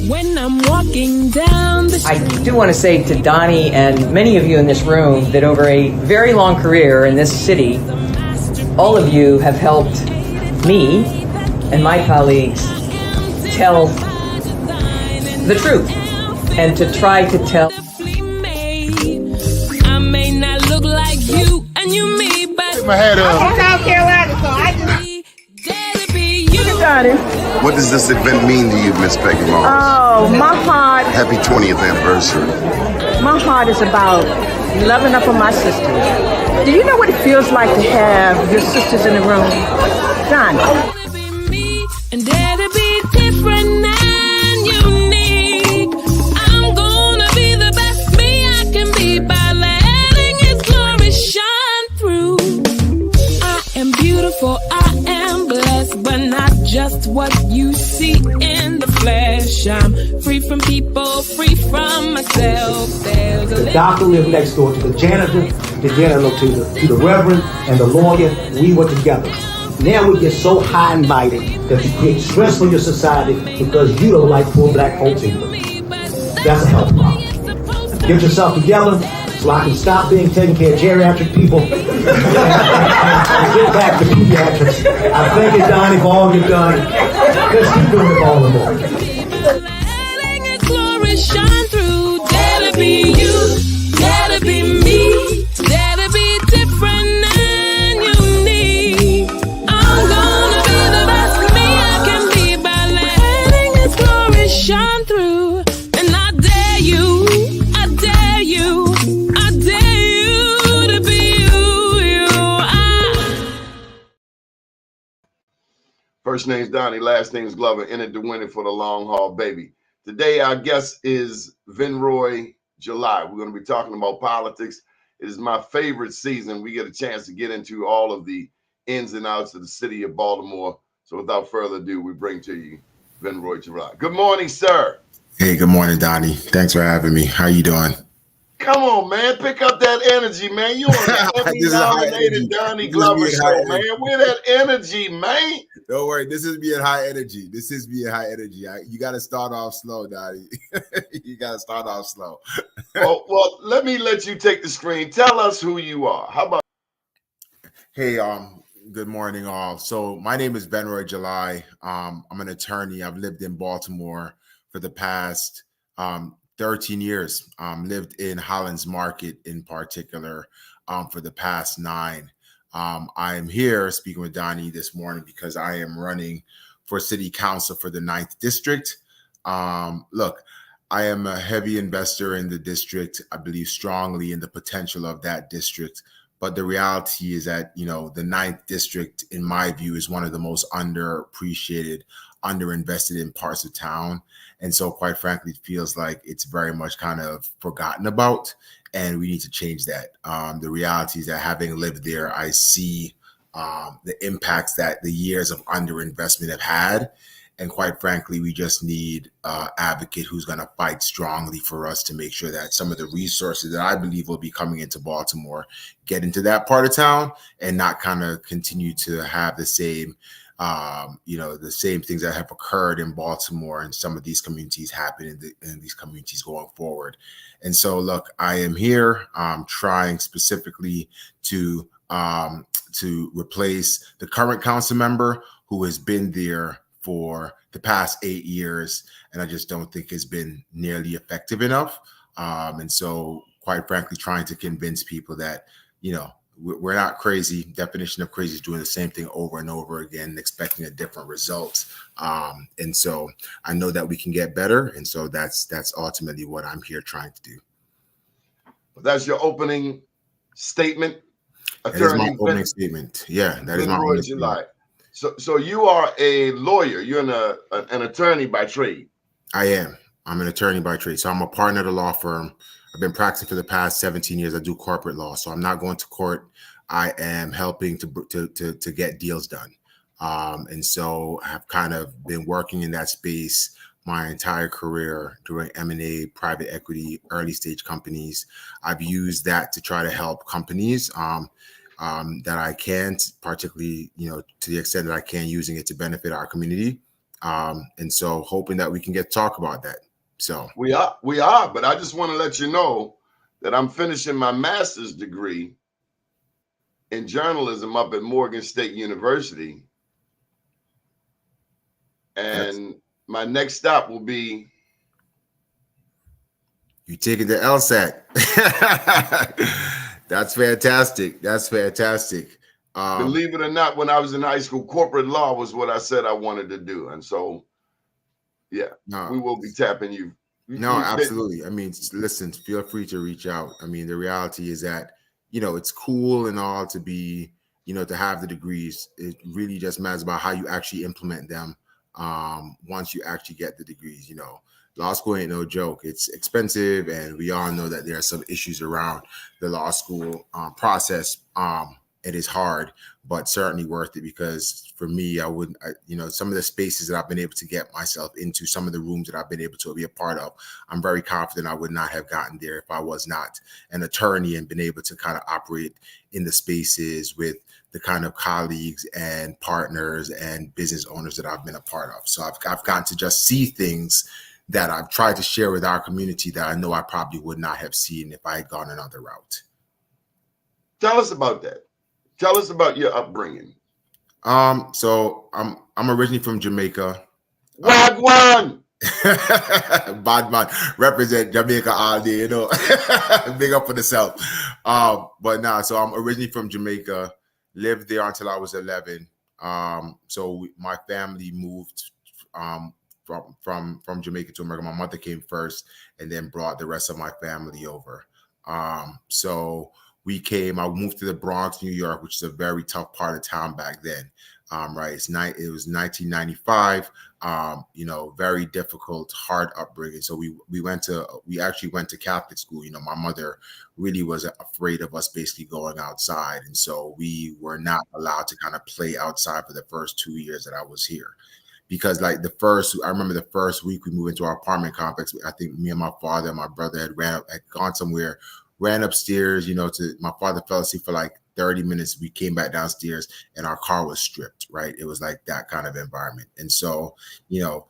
When I'm walking down the street. I do want to say to Doni and many of you in this room that over a very long career in this city, all of you have helped me and my colleagues tell the truth and to try to tell. I may not look like you and you me, but my head up. I'm from South Carolina, so I just. What does this event mean to you, Miss Peggy Morris? Oh, my heart. Happy 20th anniversary. My heart is about loving up on my sisters. Do you know what it feels like to have your sisters in the room? Done. And dare to be different and unique. I'm gonna be the best me I can be by letting His glory shine through. I am beautiful, I am blessed, but not just what you see in the flesh. I'm free from people, free from myself. There's The doctor lived next door to the janitor, to the reverend, and the lawyer. We were together. Now we get so high and mighty that you create stress for your society because you don't like poor black folks either. That's a health problem. Get yourself together so I can stop being taking care of geriatric people and get back to pediatrics. I thank you, Doni, for all you've done. Let's keep doing it all the more. letting His glory shine through. Dare to be you, dare to be me, dare to be different and unique. I'm gonna be the best me I can be by letting His glory shine through. And I dare you, I dare you, I dare you to be you. First name's Doni, last name's Glover, in it to win it for the long haul, baby. Today, our guest is Venroy July. We're going to be talking about politics. It is my favorite season. We get a chance to get into all of the ins and outs of the city of Baltimore. So without further ado, we bring to you Venroy July. Good morning, sir. Hey, good morning, Doni. Thanks for having me. How you doing? Come on, man. Pick up that energy, man. You on the Emmy-nominated Doni Glover show, man. Where that energy, man? Don't worry. This is being high energy. You got to start off slow, Doni. You got to start off slow. well, let me let you take the screen. Tell us who you are. How about? Hey, good morning, all. So my name is Venroy July. I'm an attorney. I've lived in Baltimore for the past 13 years. Lived in Holland's Market in particular for the past 9. I am here speaking with Doni this morning because I am running for city council for the 9th district. Look, I am a heavy investor in the district. I believe strongly in the potential of that district. But the reality is that, the 9th district, in my view, is one of the most underappreciated, underinvested in parts of town. And so, quite frankly, it feels like it's very much kind of forgotten about, and we need to change that. The reality is that having lived there, I see the impacts that the years of underinvestment have had. And quite frankly, we just need an advocate who's going to fight strongly for us to make sure that some of the resources that I believe will be coming into Baltimore get into that part of town and not kind of continue to have the same the same things that have occurred in Baltimore and some of these communities happen in these communities going forward. And so, look, I am here trying specifically to replace the current council member who has been there for the past 8 years, and I just don't think it's been nearly effective enough. And so, quite frankly, trying to convince people that, we're not crazy. Definition of crazy is doing the same thing over and over again, expecting a different result. And so I know that we can get better. And so that's ultimately what I'm here trying to do. That's your opening statement. That is my opening statement. Yeah, that is my opening statement. So you are a lawyer. You're an attorney by trade. I am. I'm an attorney by trade. So I'm a partner at a law firm. I've been practicing for the past 17 years. I do corporate law. So I'm not going to court. I am helping to get deals done. And so I've kind of been working in that space my entire career doing M&A, private equity, early stage companies. I've used that to try to help companies that I can, particularly, to the extent that I can, using it to benefit our community. And so hoping that we can get to talk about that. So we are, but I just want to let you know that I'm finishing my master's degree in journalism up at Morgan State University. And my next stop will be. You taking the LSAT. That's fantastic. That's fantastic. Believe it or not, when I was in high school, corporate law was what I said I wanted to do. And so, yeah, we will be tapping you. No, absolutely. I mean, listen, feel free to reach out. I mean, the reality is that, it's cool and all to be, to have the degrees. It really just matters about how you actually implement them once you actually get the degrees. Law school ain't no joke. It's expensive, and we all know that there are some issues around the law school process. It is hard, but certainly worth it, because for me, some of the spaces that I've been able to get myself into, some of the rooms that I've been able to be a part of, I'm very confident I would not have gotten there if I was not an attorney and been able to kind of operate in the spaces with the kind of colleagues and partners and business owners that I've been a part of. So I've gotten to just see things that I've tried to share with our community that I know I probably would not have seen if I had gone another route. Tell us about that. Tell us about your upbringing. So I'm originally from Jamaica. Wagwan! Bad man, represent Jamaica all day, big up for the South. So I'm originally from Jamaica, lived there until I was 11. So my family moved from Jamaica to America. My mother came first and then brought the rest of my family over. So I moved to the Bronx, New York, which is a very tough part of town back then. Right. It was 1995, very difficult, hard upbringing. So we actually went to Catholic school. My mother really was afraid of us basically going outside. And so we were not allowed to kind of play outside for the first 2 years that I was here. Because I remember the first week we moved into our apartment complex, I think me and my father and my brother had gone somewhere, ran upstairs, my father fell asleep for like 30 minutes. We came back downstairs and our car was stripped, right? It was like that kind of environment. And so, you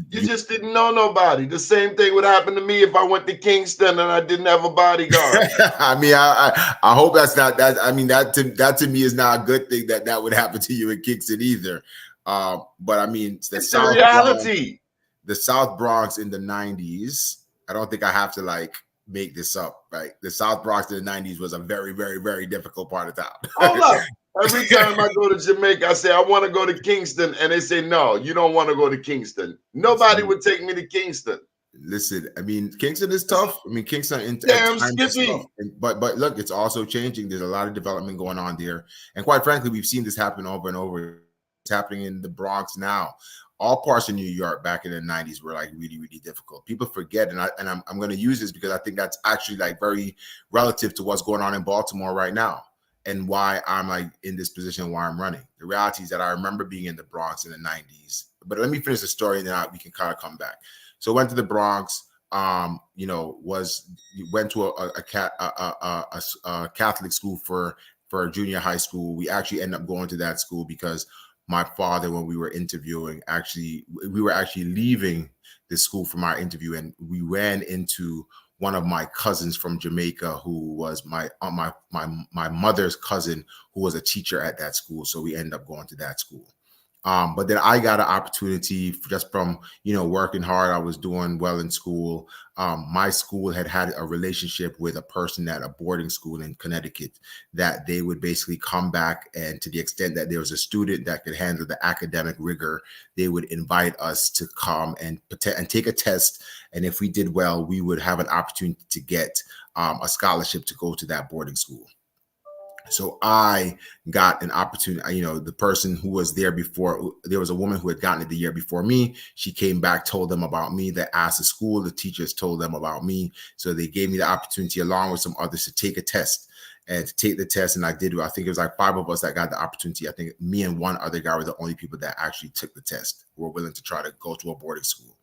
just didn't know nobody. The same thing would happen to me if I went to Kingston and I didn't have a bodyguard. I mean, I hope that's not that. I mean, that to me is not a good thing that would happen to you in Kingston either. But I mean, it's the reality. The South Bronx in the 90s, I don't think I have to make this up, right? The South Bronx in the 90s was a very, very, very difficult part of town. Hold up. Every time I go to Jamaica, I say, I want to go to Kingston. And they say, no, you don't want to go to Kingston. Nobody would take me to Kingston. Listen, I mean, Kingston is tough. I mean, Kingston damn skippy. But look, it's also changing. There's a lot of development going on there. And quite frankly, we've seen this happen over and over. It's happening in the Bronx now. All parts of New York back in the 90s were really, really difficult. People forget, and I'm going to use this because I think that's actually very relative to what's going on in Baltimore right now and why I'm in this position, why I'm running. The reality is that I remember being in the Bronx in the 90s. But let me finish the story, and then we can kind of come back. So I went to the Bronx. Went to a Catholic school for junior high school. We actually ended up going to that school because my father, when we were interviewing, we were actually leaving the school from our interview, and we ran into one of my cousins from Jamaica, who was my mother's cousin, who was a teacher at that school. So we ended up going to that school. But then I got an opportunity just from, working hard. I was doing well in school. My school had a relationship with a person at a boarding school in Connecticut that they would basically come back, and to the extent that there was a student that could handle the academic rigor, they would invite us to come and take a test. And if we did well, we would have an opportunity to get a scholarship to go to that boarding school. So I got an opportunity, the person who was there before, there was a woman who had gotten it the year before me. She came back, told them about me. They asked the school, the teachers told them about me. So they gave me the opportunity, along with some others, to take a test. And to take the test, and I did. I think it was 5 of us that got the opportunity. I think me and one other guy were the only people that actually took the test, who were willing to try to go to a boarding school.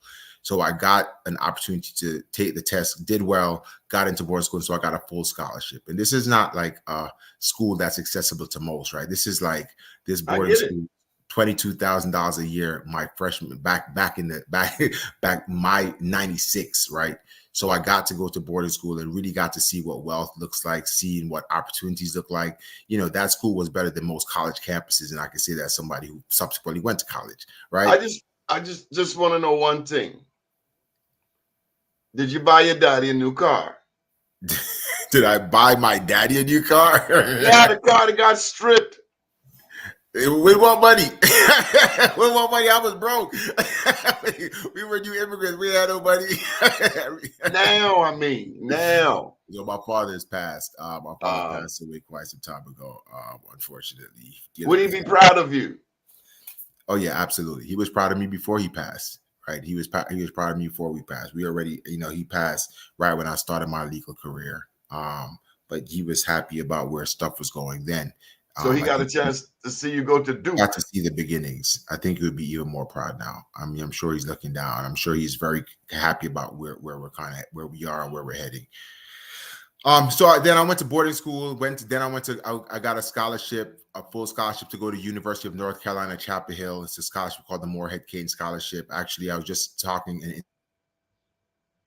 So I got an opportunity to take the test, did well, got into boarding school, so I got a full scholarship. And this is not a school that's accessible to most, right? This is this boarding school. $22,000 a year my freshman back in the back my 96, right? So I got to go to boarding school and really got to see what wealth looks like, seeing what opportunities look like. You know, that school was better than most college campuses, and I can say that as somebody who subsequently went to college, right? I just want to know one thing. Did you buy your daddy a new car? Did I buy my daddy a new car? Yeah, the car that got stripped. With what money? With what money? I was broke. We were new immigrants. We had no money. Now. You know, my father has passed. My father passed away quite some time ago, unfortunately. Would he be proud of you? Oh, yeah, absolutely. He was proud of me before he passed, right? He was proud of me before we passed. We already, you know, he passed right when I started my legal career. But he was happy about where stuff was going then. So he got a chance to see you go to Duke. Got to see the beginnings. I think he would be even more proud now. I mean, I'm sure he's looking down. I'm sure he's very happy about where we're kind of where we are and where we're heading. So then I went to boarding school. I got a scholarship, a full scholarship to go to University of North Carolina, Chapel Hill. It's a scholarship called the Moorhead Kane Scholarship. Actually, I was just talking an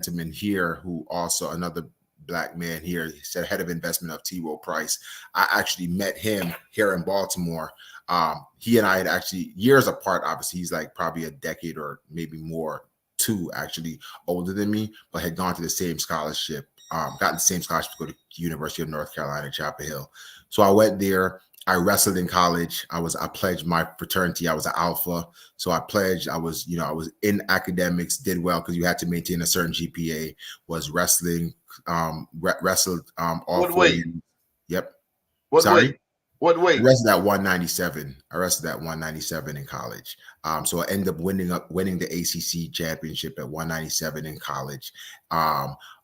gentleman here who also another Black man here. He said head of investment of T. Rowe Price. I actually met him here in Baltimore. He and I had actually years apart. Obviously, he's like probably a decade or maybe more, two actually older than me, but had gone to the same scholarship. Gotten the same scholarship to go to University of North Carolina, Chapel Hill. So I went there. I wrestled in college. I pledged my fraternity. I was an alpha. So I pledged. I was in academics, did well because you had to maintain a certain GPA. Was wrestling, wrestled all what 4 weight? years. Yep. What Sorry? weight? What weight? I wrestled at 197. I wrestled at 197 in college. So I ended up winning the ACC championship at 197 in college.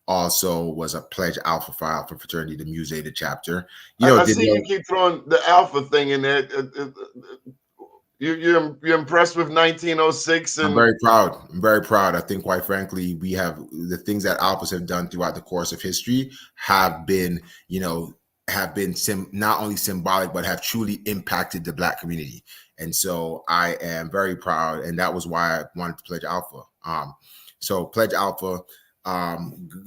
Also was a pledge alpha for Alpha Fraternity, the Mu Zeta chapter. I see you keep throwing the alpha thing in there. You're impressed with 1906, and I'm very proud. I'm very proud. I think, quite frankly, we have the things that alphas have done throughout the course of history have been, not only symbolic, but have truly impacted the Black community. And so I am very proud, and that was why I wanted to pledge alpha. So pledge alpha.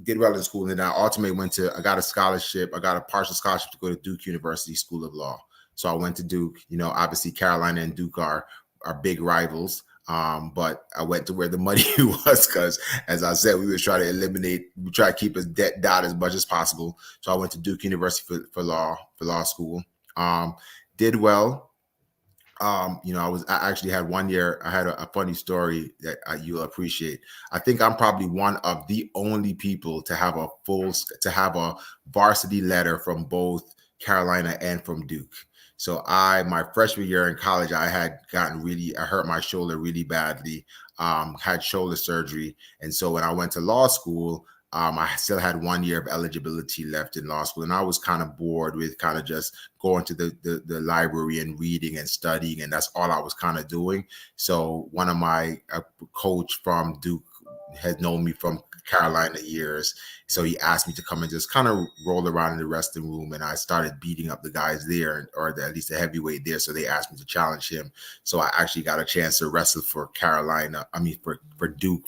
Did well in school, and then I ultimately I got a scholarship. I got a partial scholarship to go to Duke University School of Law. So I went to Duke. Obviously Carolina and Duke are big rivals. But I went to where the money was because, as I said, we try to keep his debt down as much as possible. So I went to Duke University for law school. Did well. I actually had 1 year. I had a funny story that you'll appreciate. I think I'm probably one of the only people to have a varsity letter from both Carolina and from Duke. So my freshman year in college, I hurt my shoulder really badly, had shoulder surgery. And so when I went to law school, I still had 1 year of eligibility left in law school, and I was kind of bored with kind of just going to the library and reading and studying, and that's all I was kind of doing. So one of my coach from Duke had known me from Carolina years, so he asked me to come and just kind of roll around in the wrestling room, and I started beating up the guys there, or at least the heavyweight there. So they asked me to challenge him. So I actually got a chance to wrestle for for Duke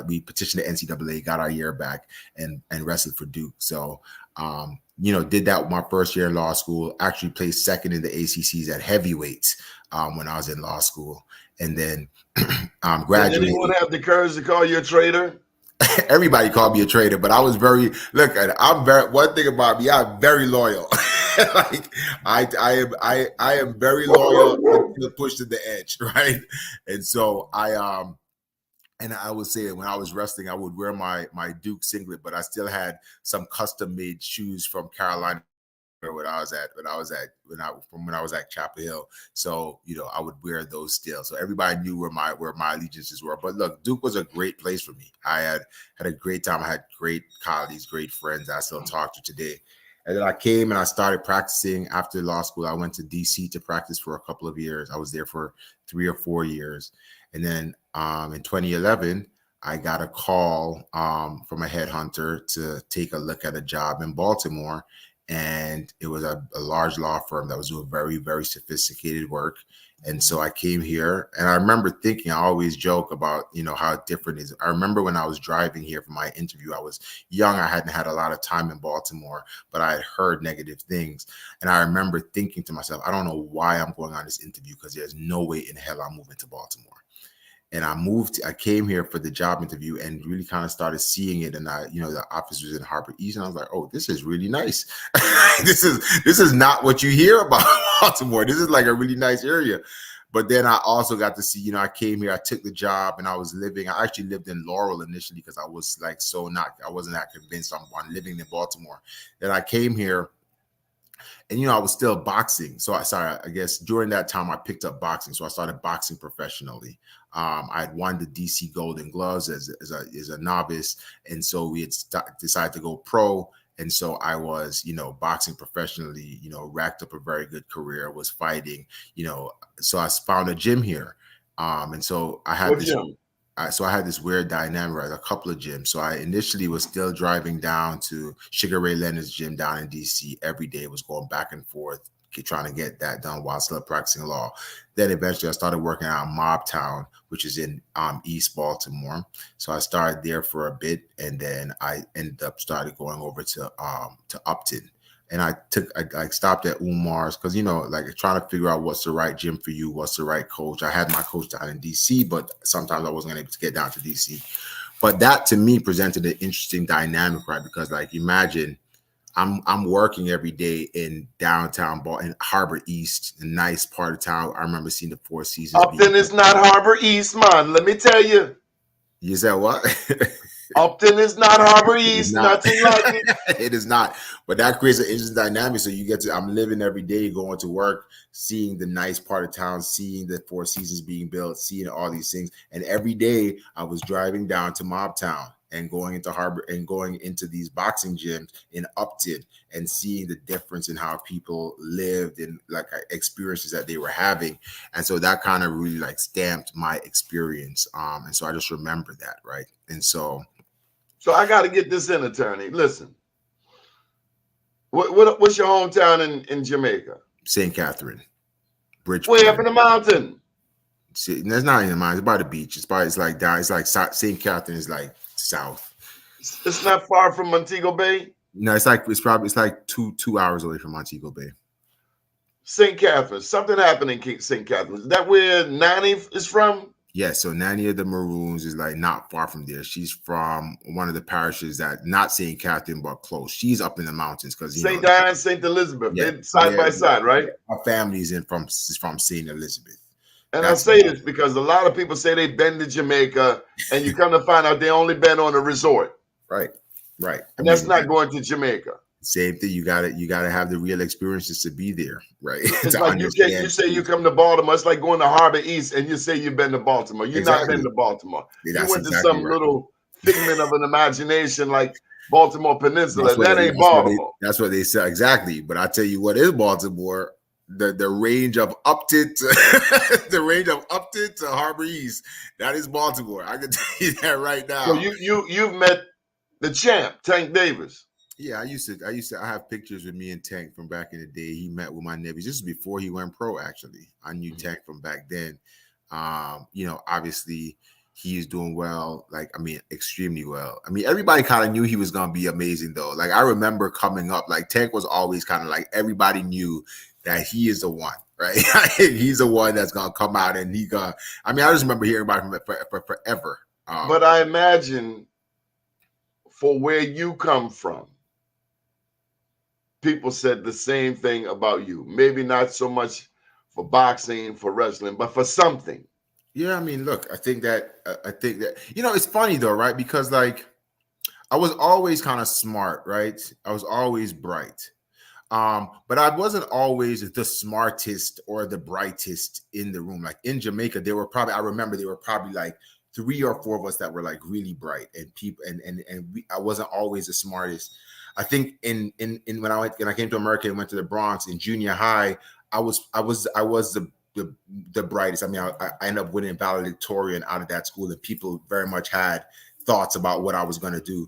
we petitioned the NCAA, got our year back, and wrestled for Duke. So did that with my first year in law school. Actually played second in the ACCs at heavyweights when I was in law school, and then graduated. Did anyone have the courage to call you a traitor? Everybody called me a traitor, but I was one thing about me, I'm very loyal. Like I am very loyal to push to the edge, right? And so I would say that when I was wrestling, I would wear my Duke singlet, but I still had some custom made shoes from Carolina when I was at Chapel Hill. So I would wear those still. So everybody knew where my allegiances were. But look, Duke was a great place for me. I had a great time. I had great colleagues, great friends I still talk to today. And then I came and I started practicing after law school. I went to DC to practice for a couple of years. I was there for 3 or 4 years. And then in 2011, I got a call from a headhunter to take a look at a job in Baltimore. and it was a large law firm that was doing very, very sophisticated work. And so I came here, and I remember thinking, I always joke about, how different it is. I remember when I was driving here for my interview, I was young. I hadn't had a lot of time in Baltimore, but I had heard negative things. And I remember thinking to myself, I don't know why I'm going on this interview, because there's no way in hell I'm moving to Baltimore. And I came here for the job interview and really kind of started seeing it. And the office was in Harbor East, and I was like, oh, this is really nice. This is not what you hear about Baltimore. This is like a really nice area. But then I also got to see, I came here, I took the job, and I actually lived in Laurel initially, because I was like, I wasn't that convinced on living in Baltimore. Then I came here, and, I was still boxing. So I guess during that time I picked up boxing. So I started boxing professionally. I had won the DC Golden Gloves as a novice. And so we had decided to go pro. And so I was, boxing professionally, racked up a very good career, was fighting, so I found a gym here. And so I had I had this weird dynamic, right? A couple of gyms. So I initially was still driving down to Sugar Ray Leonard's gym down in DC every day. Was going back and forth, trying to get that done while still practicing law. Then eventually I started working out in Mobtown, which is in East Baltimore. So I started there for a bit, and then I ended up going over to Upton. And I stopped at Umar's because, trying to figure out what's the right gym for you, what's the right coach. I had my coach down in DC, but sometimes I wasn't able to get down to DC. But that to me presented an interesting dynamic, right? Because imagine I'm working every day in downtown in Harbor East, a nice part of town. I remember seeing the Four Seasons. Upton is not Harbor East, man. Let me tell you. You said what? Upton is not Harbor East. Nothing like it. It is not. But that creates an interesting dynamic. So I'm living every day, going to work, seeing the nice part of town, seeing the Four Seasons being built, seeing all these things. And every day I was driving down to Mobtown and going into Harbor and going into these boxing gyms in Upton and seeing the difference in how people lived and experiences that they were having. And so that kind of really stamped my experience. And so I just remember that, right? And so I got to get this in, attorney. Listen, what's your hometown in Jamaica? St. Catherine, Bridgeport. Way up in the mountain. See, that's not in the mountain. It's by the beach. It's like down. It's like St. Catherine is like south. It's not far from Montego Bay. No, it's like 2 hours away from Montego Bay. St. Catherine. Something happened in St. Catherine. Is that where Nanny is from? Yes, so Nanny of the Maroons is not far from there. She's from one of the parishes that not St. Catherine, but close. She's up in the mountains because St. Diane, St. Elizabeth, they're side by side, right? Our family's from St. Elizabeth. And I say this because a lot of people say they've been to Jamaica, and you come to find out they only been on a resort. Right. And that's not going to Jamaica. Same thing. You gotta have the real experiences to be there, right? It's like you say you come to Baltimore. It's like going to Harbor East and you say you've been to Baltimore. You've not been to Baltimore. Yeah, you went to some little figment of an imagination like Baltimore Peninsula. That ain't Baltimore. That's what they say exactly. But I tell you what is Baltimore. The range of Upton to Harbor East. That is Baltimore. I can tell you that right now. So you've met the champ, Tank Davis. Yeah, I have pictures with me and Tank from back in the day. He met with my nephews. This is before he went pro, actually. I knew Tank from back then. Obviously he's doing well, extremely well. Everybody kind of knew he was gonna be amazing though. I remember coming up, Tank was always kind of everybody knew that he is the one, right? He's the one that's gonna come out and I just remember hearing about him for forever. But I imagine for where you come from, people said the same thing about you. Maybe not so much for boxing, for wrestling, but for something. Yeah, look, I think that it's funny though, right? Because I was always kind of smart, right? I was always bright. But I wasn't always the smartest or the brightest in the room. In Jamaica, I remember there were probably 3 or 4 of us that were really bright, and people I wasn't always the smartest. I think when I came to America and went to the Bronx in junior high, I was the brightest. I ended up winning valedictorian out of that school, and people very much had thoughts about what I was going to do.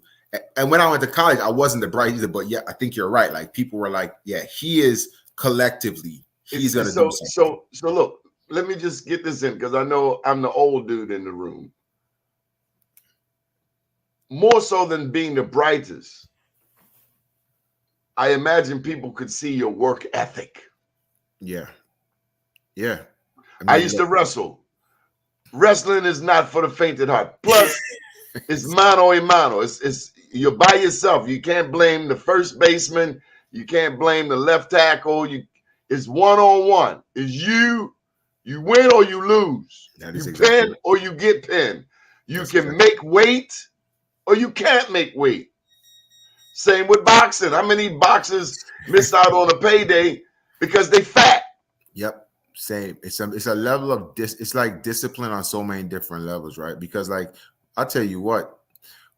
And when I went to college, I wasn't the bright either. But yeah, I think you're right. Like people were like, yeah, he is collectively, he's gonna do something. So look, let me just get this in because I know I'm the old dude in the room. More so than being the brightest, I imagine people could see your work ethic. Yeah. Yeah. I used to wrestle. Wrestling is not for the faint at heart. Plus, it's mano a mano. It's you're by yourself. You can't blame the first baseman. You can't blame the left tackle. It's one-on-one. It's you. You win or you lose. That is you exactly pin or you get pinned. You That's can exactly make weight or you can't make weight. Same with boxing. How many boxers miss out on a payday because they fat? Yep. Same. It's a level of it's like discipline on so many different levels, right? Because like I'll tell you what,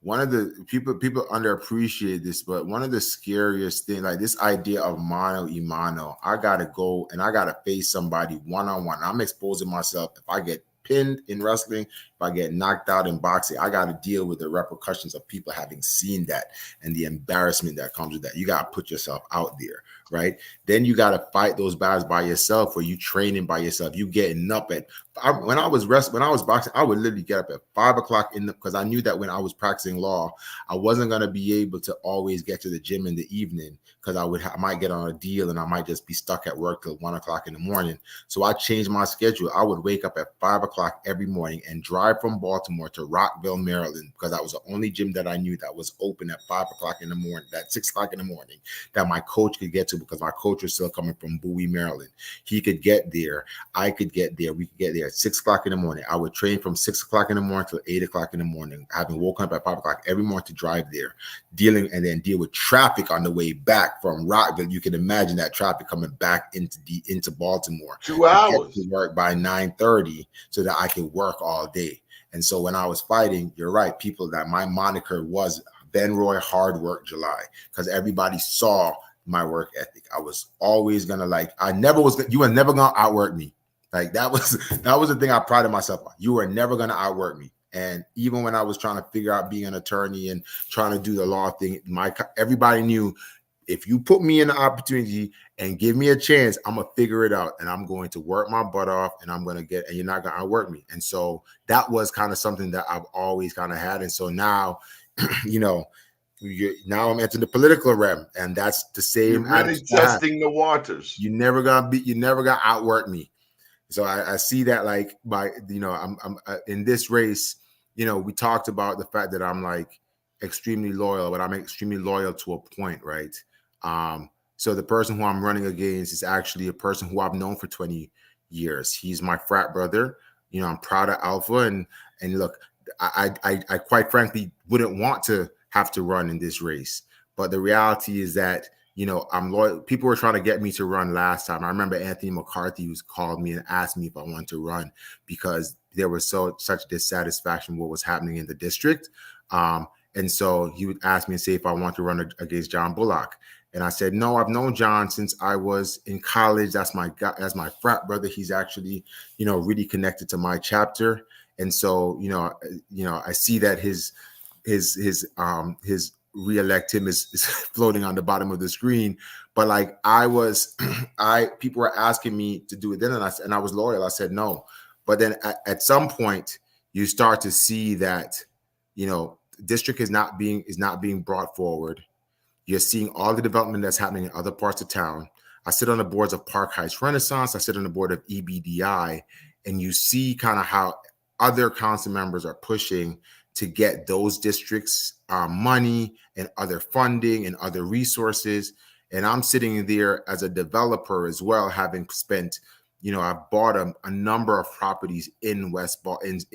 one of the people underappreciate this, but one of the scariest things, like this idea of mano a mano, I gotta go and I gotta face somebody one-on-one. I'm exposing myself. If I get pinned in wrestling, if I get knocked out in boxing, I got to deal with the repercussions of people having seen that and the embarrassment that comes with that. You got to put yourself out there, right? Then you got to fight those battles by yourself, where you training by yourself. You getting up at when I was boxing, I would literally get up at 5 o'clock because I knew that when I was practicing law, I wasn't going to be able to always get to the gym in the evening because I might get on a deal and I might just be stuck at work till 1 o'clock in the morning. So I changed my schedule. I would wake up at 5 o'clock every morning and drive from Baltimore to Rockville, Maryland, because that was the only gym that I knew that was open at 5 o'clock in the morning, at 6 o'clock in the morning, that my coach could get to, because my coach was still coming from Bowie, Maryland. He could get there. I could get there. We could get there at 6 o'clock in the morning. I would train from 6 o'clock in the morning till 8 o'clock in the morning, having woken up at 5 o'clock every morning to drive there, and then deal with traffic on the way back from Rockville. You can imagine that traffic coming back into Baltimore. 2 hours. To work by 9:30 so that I could work all day. And so when I was fighting, you're right, people, that my moniker was Venroy Hard Work July, because everybody saw my work ethic. I was always gonna you were never gonna outwork me. Like that was the thing I prided myself on. You were never gonna outwork me. And even when I was trying to figure out being an attorney and trying to do the law thing, everybody knew, if you put me in the opportunity and give me a chance, I'm gonna figure it out, and I'm going to work my butt off, and and you're not gonna outwork me. And so that was kind of something that I've always kind of had. And so now, now I'm entering the political realm, and that's the same. You're really testing the waters. You're never gonna outwork me. So I see that, like, I'm in this race. We talked about the fact that I'm like extremely loyal, but I'm extremely loyal to a point, right? So the person who I'm running against is actually a person who I've known for 20 years. He's my frat brother. I'm proud of Alpha, and look, I quite frankly wouldn't want to have to run in this race. But the reality is that, I'm loyal. People were trying to get me to run last time. I remember Anthony McCarthy called me and asked me if I wanted to run because there was such dissatisfaction with what was happening in the district. And so he would ask me and say if I want to run against John Bullock. And I said, no, I've known John since I was in college. That's my frat brother. He's actually, really connected to my chapter. And so, I see that his reelect him is floating on the bottom of the screen. But like people were asking me to do it then, and I was loyal. I said no. But then at some point you start to see that, district is not being brought forward. You're seeing all the development that's happening in other parts of town. I sit on the boards of Park Heights Renaissance. I sit on the board of EBDI, and you see kind of how other council members are pushing to get those districts money and other funding and other resources. And I'm sitting there as a developer as well, having spent, I've bought a number of properties in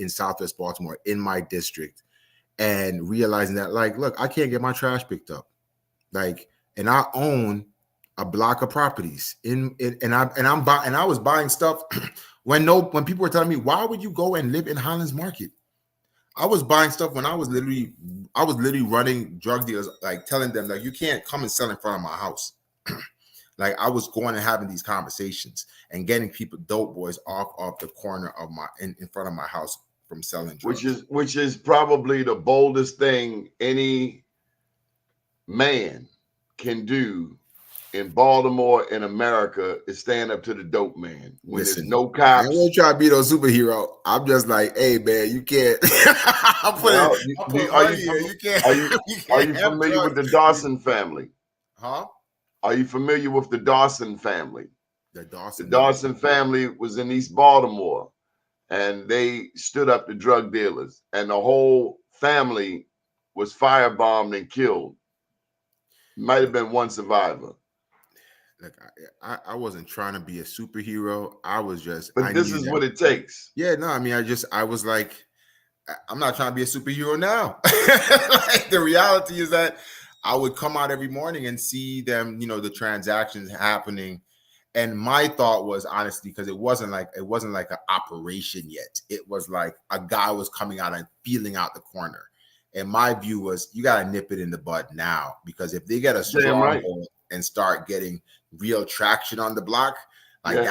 Southwest Baltimore in my district, and realizing that, like, look, I can't get my trash picked up. Like, and I own a block of properties and I was buying stuff when people were telling me, why would you go and live in Highlands Market? I was buying stuff when I was literally running drug dealers, like telling them, like, you can't come and sell in front of my house. Like, I was going and having these conversations and getting people, dope boys, off the corner of in front of my house from selling drugs. Which is probably the boldest thing any man can do in Baltimore in America is stand up to the dope man when Listen, there's no I cops. ain't gonna try to be no superhero. I'm just like, hey man, you can't. I'm putting money here. You can't. Are you familiar with the Dawson family? Huh? Are you familiar with the Dawson family? The The Dawson. Dawson family was in East Baltimore, and they stood up to drug dealers, and the whole family was firebombed and killed. Might have been one survivor. Like I wasn't trying to be a superhero. I was just. But this is what it takes. Yeah, no, I mean, I was like, I'm not trying to be a superhero now. Like, the reality is that I would come out every morning and see them, the transactions happening. And my thought was, honestly, because it wasn't like an operation yet. It was like a guy was coming out and feeling out the corner. And my view was, you got to nip it in the bud now, because if they get a stronghold and start getting real traction on the block, like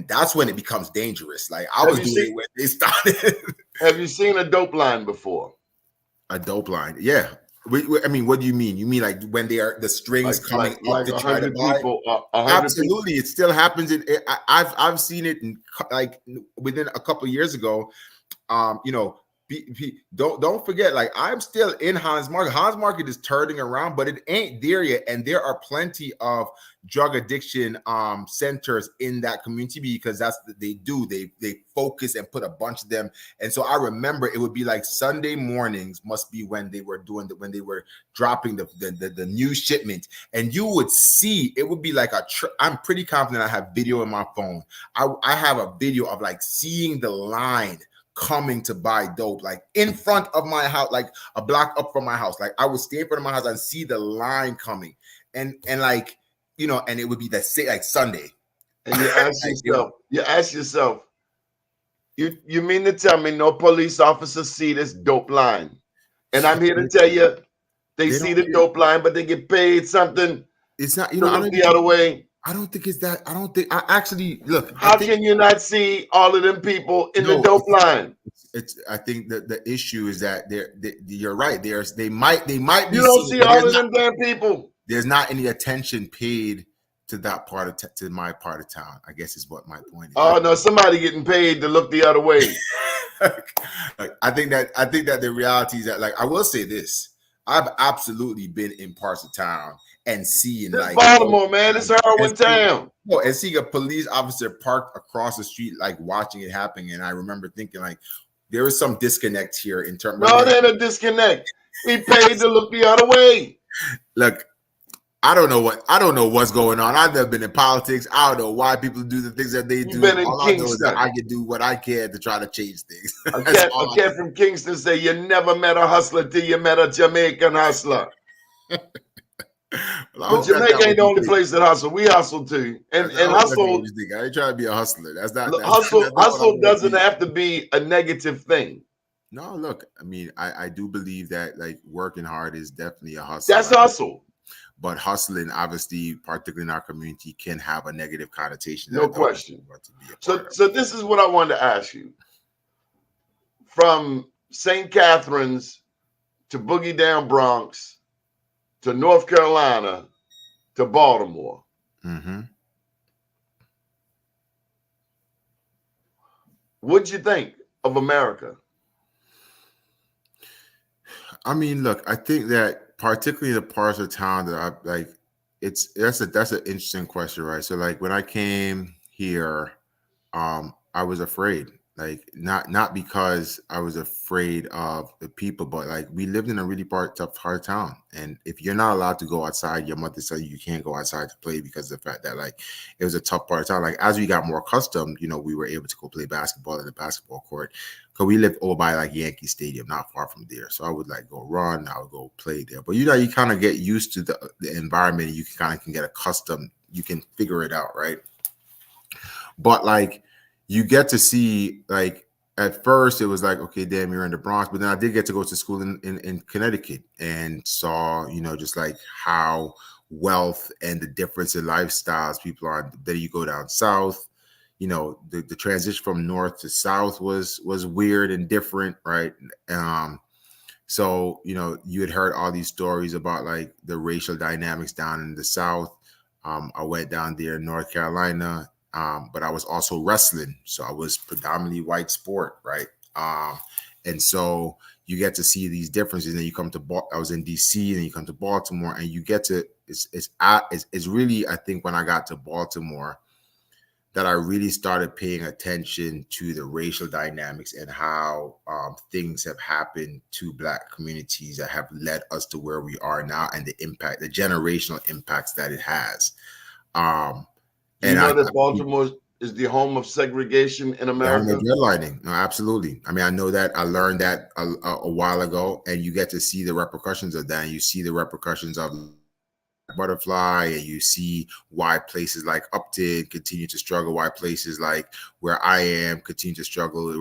that's when it becomes dangerous. Like I was doing it when they started. Have you seen a dope line before? A dope line, yeah. I mean, what do you mean? You mean like when they are the strings coming up to try to buy? Absolutely, it still happens. I've seen it like within a couple of years ago. Don't forget, like, I'm still in Hans Market. Hans Market is turning around, but it ain't there yet. And there are plenty of drug addiction centers in that community, because that's what they do. They focus and put a bunch of them. And so I remember it would be like Sunday mornings must be when they were when they were dropping the new shipment, and you would see it would be like I'm pretty confident I have video in my phone. I have a video of like seeing the line coming to buy dope, like in front of my house, like a block up from my house. Like I would stay in front of my house and see the line coming, and like, and it would be like Sunday. And you ask yourself, you mean to tell me no police officers see this dope line? And I'm here to tell you, they see the dope line, but they get paid something. It's not, I don't the other way. I don't think it's that. I actually look. How can you not see all of them people in the dope line? I think that the issue is that you're right. They might be. You don't see all of them damn people. There's not any attention paid to that part of to my part of town, I guess is what my point is. Oh no, somebody getting paid to look the other way. I think that the reality is that, like, I will say this: I've absolutely been in parts of town and seeing, like, Baltimore, man, it's heroin town. And seeing a police officer parked across the street, like watching it happen, and I remember thinking, like, there is some disconnect here in terms. No, there ain't a disconnect. We paid to look the other way. Look, I don't know what's going on. I've never been in politics. I don't know why people do the things that they do. Been in All I know is that I can do what I can to try to change things. A cat from Kingston say, you never met a hustler till you met a Jamaican hustler. Well, Jamaica ain't the only place that hustle. We hustle too, and hustle. I ain't trying to be a hustler. That's not hustle doesn't have to be a negative thing. No, look, I mean, I do believe that, like, working hard is definitely a hustle. That's hustle. But hustling, obviously, particularly in our community, can have a negative connotation. No question. So this is what I wanted to ask you. From St. Catharines to Boogie Down Bronx to North Carolina to Baltimore. Mm-hmm. What'd you think of America? I mean, look, I think that particularly the parts of town that I like, that's an interesting question, right? So, like, when I came here, I was afraid. Like, not because I was afraid of the people, but like, we lived in a really tough part of town, and if you're not allowed to go outside, your mother tells you can't go outside to play because of the fact that, like, it was a tough part of town. Like, as we got more accustomed, we were able to go play basketball in the basketball court, because we lived over by, like, Yankee Stadium, not far from there. So I would, like, go run, I would go play there. But you kind of get used to the environment, and you can get accustomed. You can figure it out, right? But, like, you get to see, like, at first it was like, okay, damn, you're in the Bronx. But then I did get to go to school in Connecticut and saw, just like how wealth and the difference in lifestyles people are. Then you go down south, the transition from north to south was weird and different, right? So, you had heard all these stories about like the racial dynamics down in the South. I went down there in North Carolina, but I was also wrestling. So I was predominantly white sport, right? And so you get to see these differences. And then you come to, I was in DC, and then you come to Baltimore, and you get to, it's really, I think when I got to Baltimore, that I really started paying attention to the racial dynamics and how things have happened to Black communities that have led us to where we are now, and the impact, the generational impacts that it has. Do you know that Baltimore is the home of segregation in America? The home of redlining. No, absolutely. I mean, I know that. I learned that a while ago, and you get to see the repercussions of that. And you see the repercussions of butterfly, and you see why places like Upton continue to struggle, why places like where I am continue to struggle,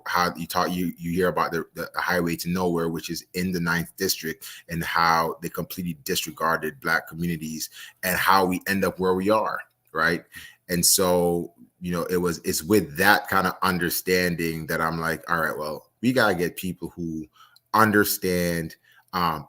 how you hear about the highway to nowhere, which is in the 9th district, and how they completely disregarded Black communities, and how we end up where we are, right? And so, it's with that kind of understanding that I'm like, all right, well, we got to get people who understand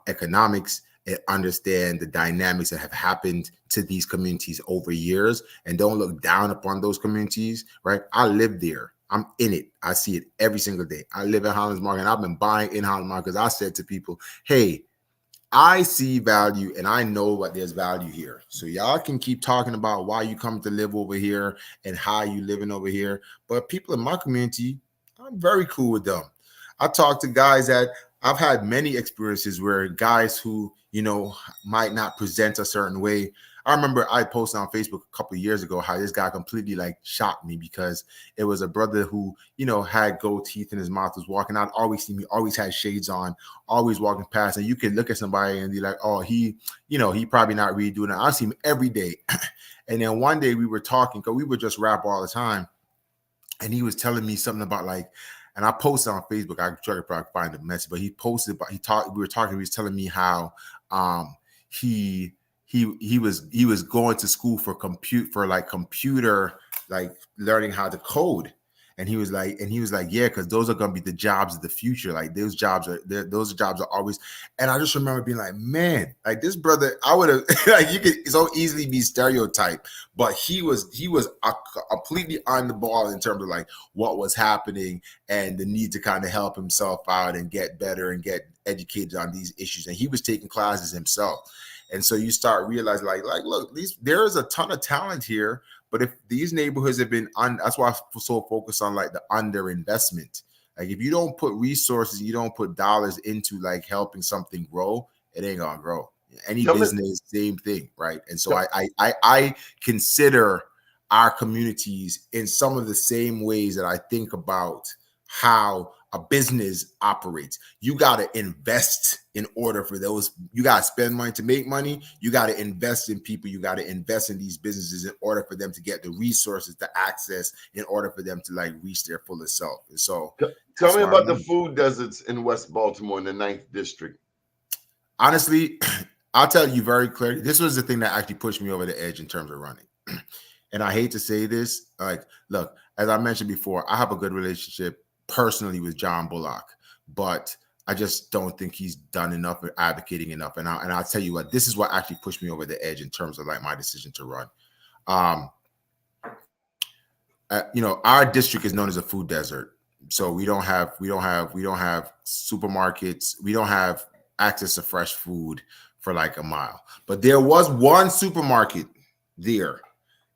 economics and understand the dynamics that have happened to these communities over years, and don't look down upon those communities, right? I live there. I'm in it. I see it every single day. I live in Hollands Market, and I've been buying in Hollands Market because I said to people, hey, I see value, and I know what there's value here. So y'all can keep talking about why you come to live over here and how you living over here. But people in my community, I'm very cool with them. I talk to guys that I've had many experiences where guys who, might not present a certain way. I remember I posted on Facebook a couple of years ago how this guy completely like shocked me, because it was a brother who, had gold teeth in his mouth, was walking out, always see me, always had shades on, always walking past. And you can look at somebody and be like, oh, he probably not really doing that. I see him every day. And then one day we were talking, because we would just rap all the time. And he was telling me something about like, and I posted on Facebook, I tried to probably find the message, but he posted, but he was telling me how he was going to school for computer, like learning how to code. And he was like, yeah, because those are going to be the jobs of the future. Like those jobs are always. And I just remember being like, man, like this brother, I would have like, you could so easily be stereotyped, but he was completely on the ball in terms of like what was happening and the need to kind of help himself out and get better and get educated on these issues. And he was taking classes himself. And so you start realizing like look, there is a ton of talent here. But if these neighborhoods have been that's why I'm so focused on like the underinvestment. Like if you don't put resources, you don't put dollars into like helping something grow, it ain't gonna grow. Any business, same thing, right? And so I consider our communities in some of the same ways that I think about how a business operates. You got to invest in order for those. You got to spend money to make money. You got to invest in people. You got to invest in these businesses in order for them to get the resources to access, in order for them to like reach their fullest self. And so tell me about the food deserts in West Baltimore in the 9th district. Honestly, I'll tell you very clearly, this was the thing that actually pushed me over the edge in terms of running. And I hate to say this, like, look, as I mentioned before, I have a good relationship personally with John Bullock, but I just don't think he's done enough or advocating enough. And I'll tell you what, this is what actually pushed me over the edge in terms of like my decision to run. Our district is known as a food desert. So we don't have supermarkets. We don't have access to fresh food for like a mile. But there was one supermarket there.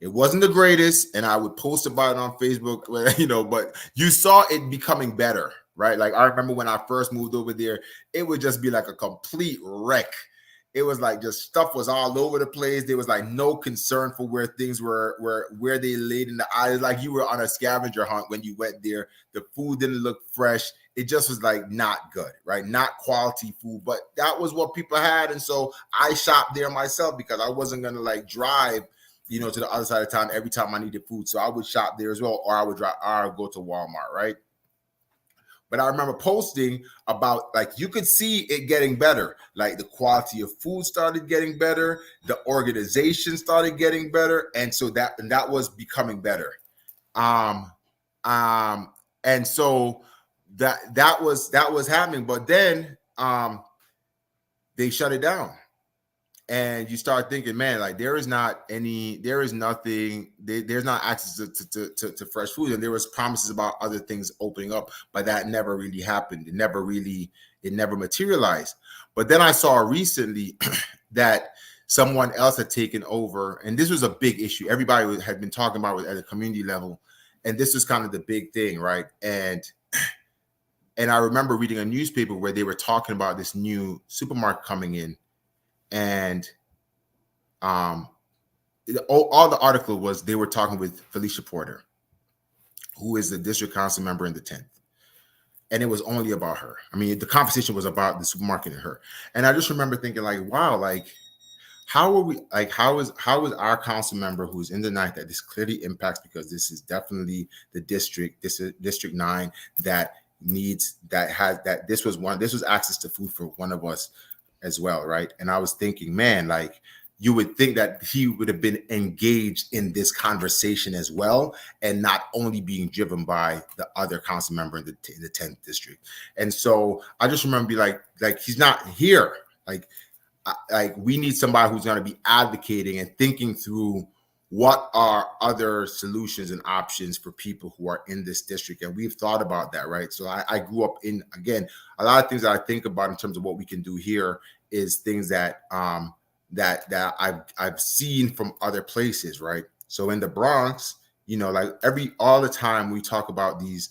It wasn't the greatest, and I would post about it on Facebook, but you saw it becoming better, right? Like I remember when I first moved over there, it would just be like a complete wreck. It was like just stuff was all over the place. There was like no concern for where things were where they laid in the aisles. Like you were on a scavenger hunt when you went there. The food didn't look fresh. It just was like not good, right? Not quality food, but that was what people had. And so I shopped there myself because I wasn't going to like drive to the other side of town every time I needed food. So I would shop there as well, or I would go to Walmart, right? But I remember posting about like you could see it getting better. Like the quality of food started getting better, the organization started getting better, and so that was becoming better. And so that was happening. But then they shut it down. And you start thinking, man, like there's not access to fresh food. And there was promises about other things opening up, but that never really happened. It never materialized. But then I saw recently that someone else had taken over, and this was a big issue. Everybody had been talking about it at a community level, and this was kind of the big thing, right? And I remember reading a newspaper where they were talking about this new supermarket coming in. And all the article was they were talking with Felicia Porter, who is the district council member in the 10th. And it was only about her. I mean, the conversation was about the supermarket and her. And I just remember thinking like, wow, like how is our council member who's in the 9th that this clearly impacts, because this is definitely the district, this is District 9 that this was access to food for one of us as well, right? And I was thinking, man, like you would think that he would have been engaged in this conversation as well, and not only being driven by the other council member in the 10th district. And so I just remember be like he's not here. Like we need somebody who's going to be advocating and thinking through what are other solutions and options for people who are in this district. And we've thought about that, right? So I grew up in, again, a lot of things that I think about in terms of what we can do here is things that I've seen from other places, right? So in the Bronx, you know, like all the time we talk about these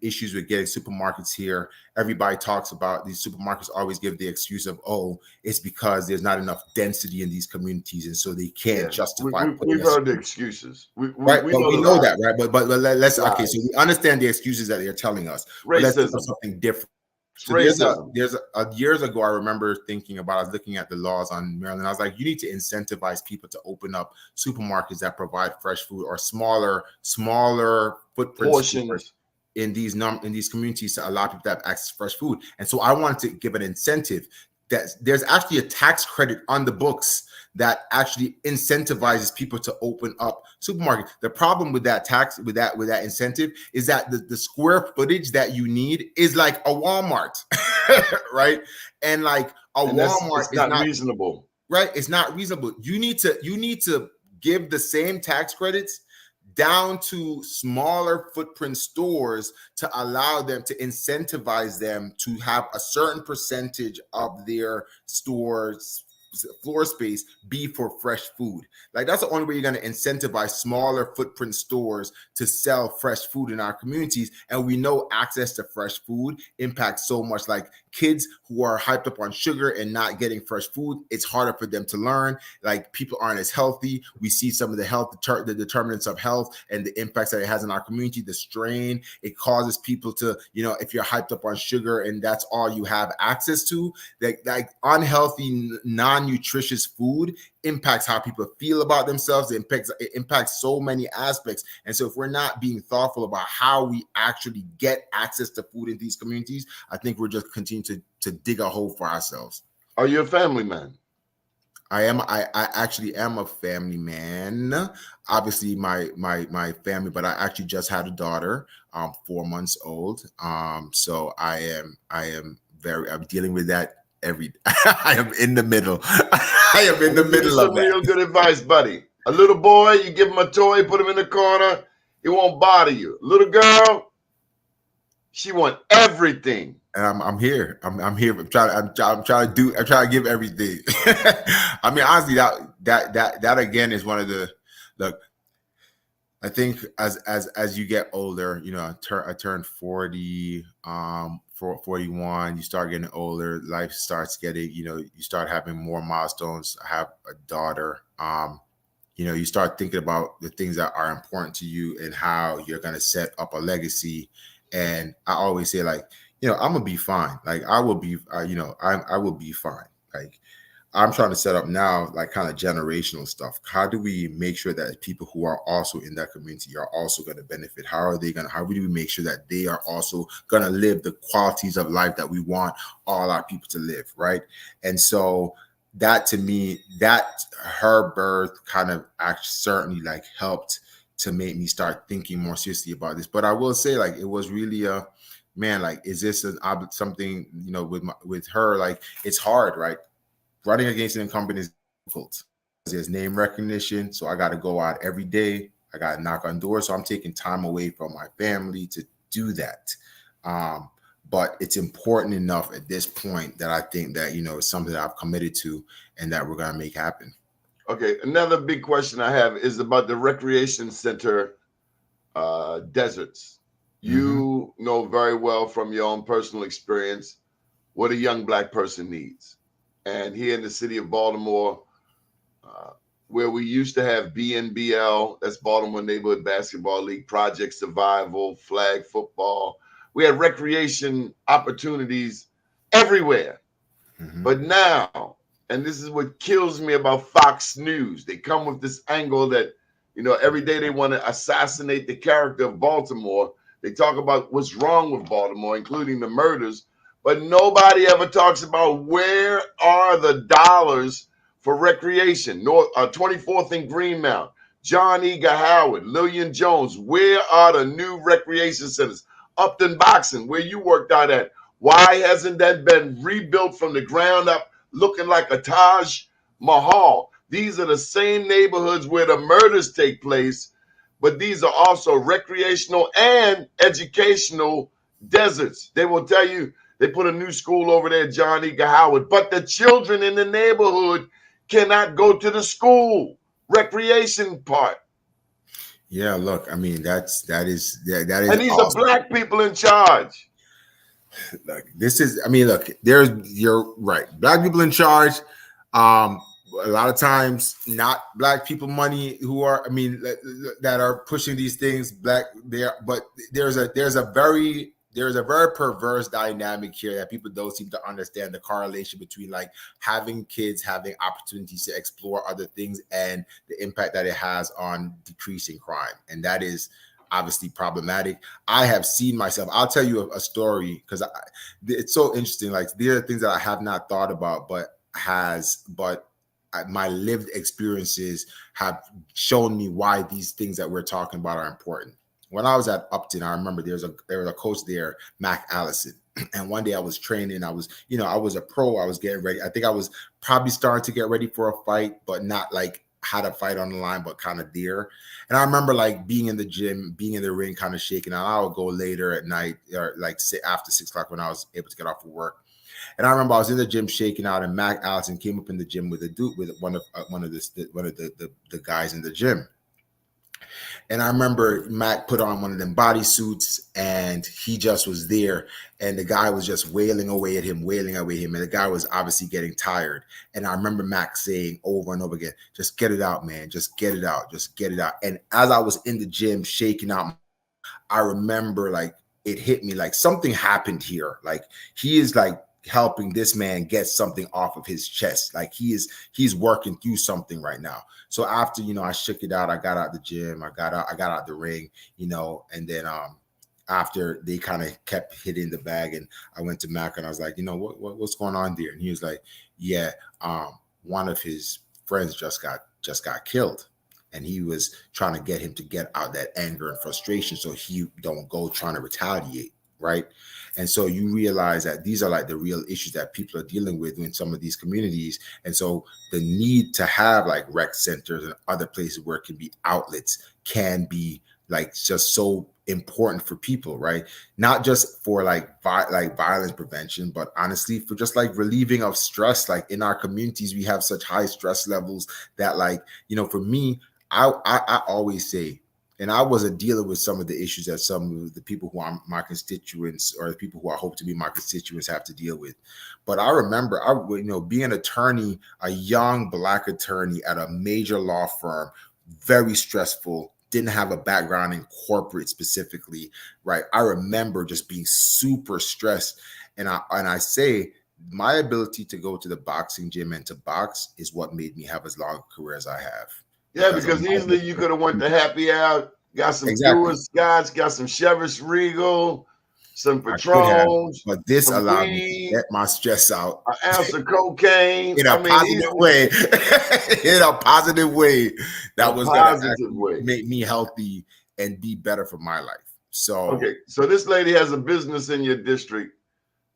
issues with getting supermarkets here. Everybody talks about these supermarkets always give the excuse of, oh, it's because there's not enough density in these communities, and so they can't justify. We've heard the excuses. We know that, right? But let's okay. So we understand the excuses that they're telling us. But let's do something different. So years ago, I remember thinking about, I was looking at the laws on Maryland. I was like, you need to incentivize people to open up supermarkets that provide fresh food, or smaller footprint portions in these communities to allow people to have access to fresh food. And so I wanted to give an incentive that there's actually a tax credit on the books that actually incentivizes people to open up supermarkets. The problem with that with that incentive is that the square footage that you need is like a Walmart, right? And like Walmart is not reasonable, right? It's not reasonable. You need to give the same tax credits down to smaller footprint stores to allow them to incentivize them to have a certain percentage of their stores floor space be for fresh food. Like that's the only way you're going to incentivize smaller footprint stores to sell fresh food in our communities. And we know access to fresh food impacts so much. Like kids who are hyped up on sugar and not getting fresh food, it's harder for them to learn. Like people aren't as healthy. We see some of the determinants of health and the impacts that it has in our community, the strain it causes people to, if you're hyped up on sugar and that's all you have access to, like unhealthy, non-nutritious food impacts how people feel about themselves. It impacts so many aspects. And so if we're not being thoughtful about how we actually get access to food in these communities, I think we're just continuing to dig a hole for ourselves. Are you a family man? I am. I actually am a family man. Obviously, my family, but I actually just had a daughter, 4 months old. So I'm dealing with that I am in the middle. I am in the middle of that. Real good advice, buddy. A little boy, you give him a toy, put him in the corner, it won't bother you. Little girl, she want everything. And I'm here. I'm here. I'm trying to give everything. I mean, honestly, that again is one of the look. I think as you get older, I turned 40, 41, you start getting older, life starts getting, you start having more milestones. I have a daughter. You start thinking about the things that are important to you and how you're going to set up a legacy. And I always say, like, I'm gonna be fine. Like I will be, I will be fine. Like I'm trying to set up now, like kind of generational stuff. How do we make sure that people who are also in that community are also going to benefit? How do we make sure that they are also going to live the qualities of life that we want all our people to live, right? And so that, to me, that her birth kind of actually certainly like helped to make me start thinking more seriously about this. But I will say, like, it was really man, like, is this something, you know, with her, like, it's hard, right? Running against an incumbent is difficult. There's name recognition, so I got to go out every day. I got to knock on doors, so I'm taking time away from my family to do that. But it's important enough at this point that I think that, you know, it's something that I've committed to and that we're going to make happen. Okay, another big question I have is about the recreation center deserts. You know very well from your own personal experience what a young Black person needs. And here in the city of Baltimore, where we used to have BNBL, that's Baltimore Neighborhood Basketball League, Project Survival, flag football, we had recreation opportunities everywhere. But now, and this is what kills me about Fox News, they come with this angle that, you know, every day they want to assassinate the character of Baltimore. They talk about what's wrong with Baltimore, including the murders, but nobody ever talks about where are the dollars for recreation. 24th and Greenmount, John E. Howard, Lillian Jones, where are the new recreation centers? Upton Boxing, where you worked out at, why hasn't that been rebuilt from the ground up looking like a Taj Mahal? These are the same neighborhoods where the murders take place, but these are also recreational and educational deserts. They will tell you they put a new school over there, John E. Howard, but the children in the neighborhood cannot go to the school recreation part. Yeah, look, I mean, that is, and these awesome. are Black people in charge. Look, this is, I mean, look, you're right. Black people in charge. A lot of times, not Black people money who are, I mean, that are pushing these things. Black there, but there's a very perverse dynamic here that people don't seem to understand the correlation between, like, having kids having opportunities to explore other things and the impact that it has on decreasing crime, and that is obviously problematic. I have seen myself. I'll tell you a story because it's so interesting. Like, there are things that I have not thought about, but my lived experiences have shown me why these things that we're talking about are important. When I was at Upton, I remember there was a coach there, Mac Allison. And one day I was training. I was a pro. I was getting ready. I think I was probably starting to get ready for a fight, but not like had a fight on the line, but kind of there. And I remember, like, being in the gym, being in the ring, kind of shaking out. I would go later at night, or like after 6 o'clock when I was able to get off of work. And I remember I was in the gym shaking out, and Mac Allison came up in the gym with one of the guys in the gym. And I remember Mac put on one of them bodysuits, and he just was there. And the guy was just wailing away at him. And the guy was obviously getting tired. And I remember Mac saying over and over again, just get it out, man. Just get it out. Just get it out. And as I was in the gym shaking out, I remember, like, it hit me like something happened here. Like, he is, like, helping this man get something off of his chest. Like, he's working through something right now. So after, I shook it out, I got out the gym, I got out the ring, and then after they kind of kept hitting the bag, and I went to Mac and I was like, what's going on there? And he was like, yeah, one of his friends just got killed. And he was trying to get him to get out that anger and frustration so he don't go trying to retaliate, right? And so you realize that these are, like, the real issues that people are dealing with in some of these communities. And so the need to have, like, rec centers and other places where it can be outlets can be, like, just so important for people, right? Not just for like violence prevention, but honestly for just, like, relieving of stress. Like, in our communities, we have such high stress levels that, like, for me, I always say, and I wasn't dealing with some of the issues that some of the people who are my constituents or the people who I hope to be my constituents have to deal with. But I remember, being an attorney, a young Black attorney at a major law firm, very stressful, didn't have a background in corporate specifically, right? I remember just being super stressed. And I say my ability to go to the boxing gym and to box is what made me have as long a career as I have. Yeah, because easily you could have went to happy hour, got some Stewart Scotch, got some Chivas Regal, some Patrons, but this allowed me to get my stress out. An ounce of cocaine in a positive way. In a positive way. That was going to make me healthy and be better for my life. So Okay, so this lady has a business in your district.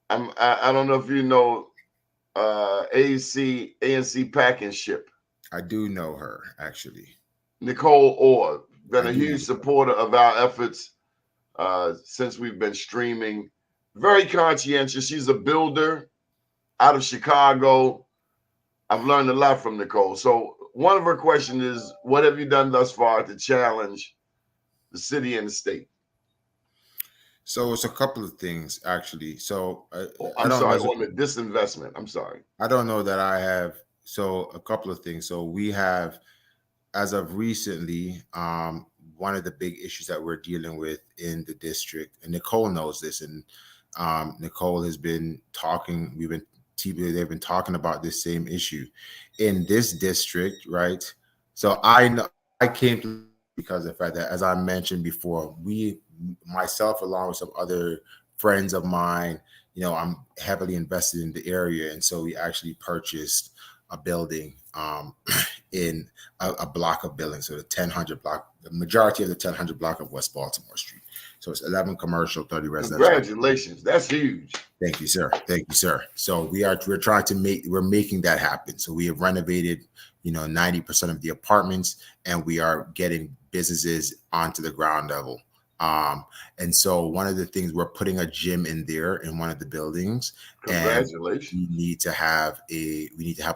I don't know if you know ANC Pack and Ship. I do know her, actually. Nicole Orr, been I a do know huge her. supporter of our efforts since we've been streaming. Very conscientious. She's a builder out of Chicago. I've learned a lot from Nicole. So one of her questions is, what have you done thus far to challenge the city and the state? So it's a couple of things, actually. So I'm sorry, on the disinvestment. I'm sorry. I don't know that I have. So a couple of things. So we have, as of recently, one of the big issues that we're dealing with in the district, and Nicole knows this, and Nicole has been talking. They've been talking about this same issue in this district, right? So I know I came to because of the fact that, as I mentioned before, myself, along with some other friends of mine, I'm heavily invested in the area, and so we actually purchased a building in a block of buildings, so the 1000 block, the majority of the 1000 block of West Baltimore Street. So it's 11 commercial, 30 residential. Congratulations, that's huge. Thank you, sir. Thank you, sir. So we're making that happen. So we have renovated, 90% of the apartments, and we are getting businesses onto the ground level. And so one of the things, we're putting a gym in there in one of the buildings. Congratulations. And we need to have a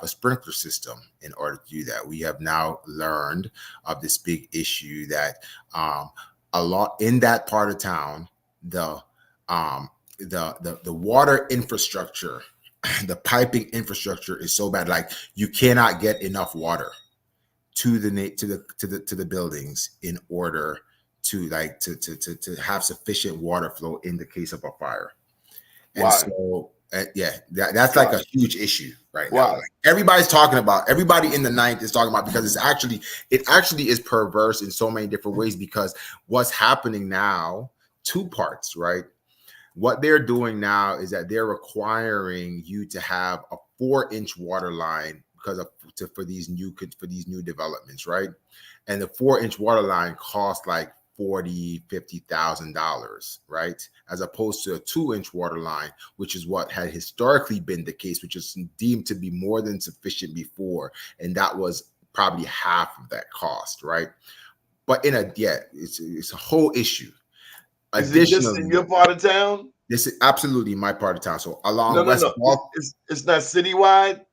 sprinkler system in order to do that. We have now learned of this big issue that a lot in that part of town, the water infrastructure, the piping infrastructure is so bad. Like, you cannot get enough water to the buildings in order to have sufficient water flow in the case of a fire. And so that's like a huge issue right now. Like, everybody in the ninth is talking about, because it actually is perverse in so many different ways, because what's happening now, two parts, right? What they're doing now is that they're requiring you to have a 4-inch water line for these new developments, right? And the 4-inch water line costs like $50,000, right? As opposed to a 2-inch water line, which is what had historically been the case, which is deemed to be more than sufficient before, and that was probably half of that cost, right? But it's a whole issue. Is it just in your part of town? This is absolutely my part of town. So along No. It's not citywide.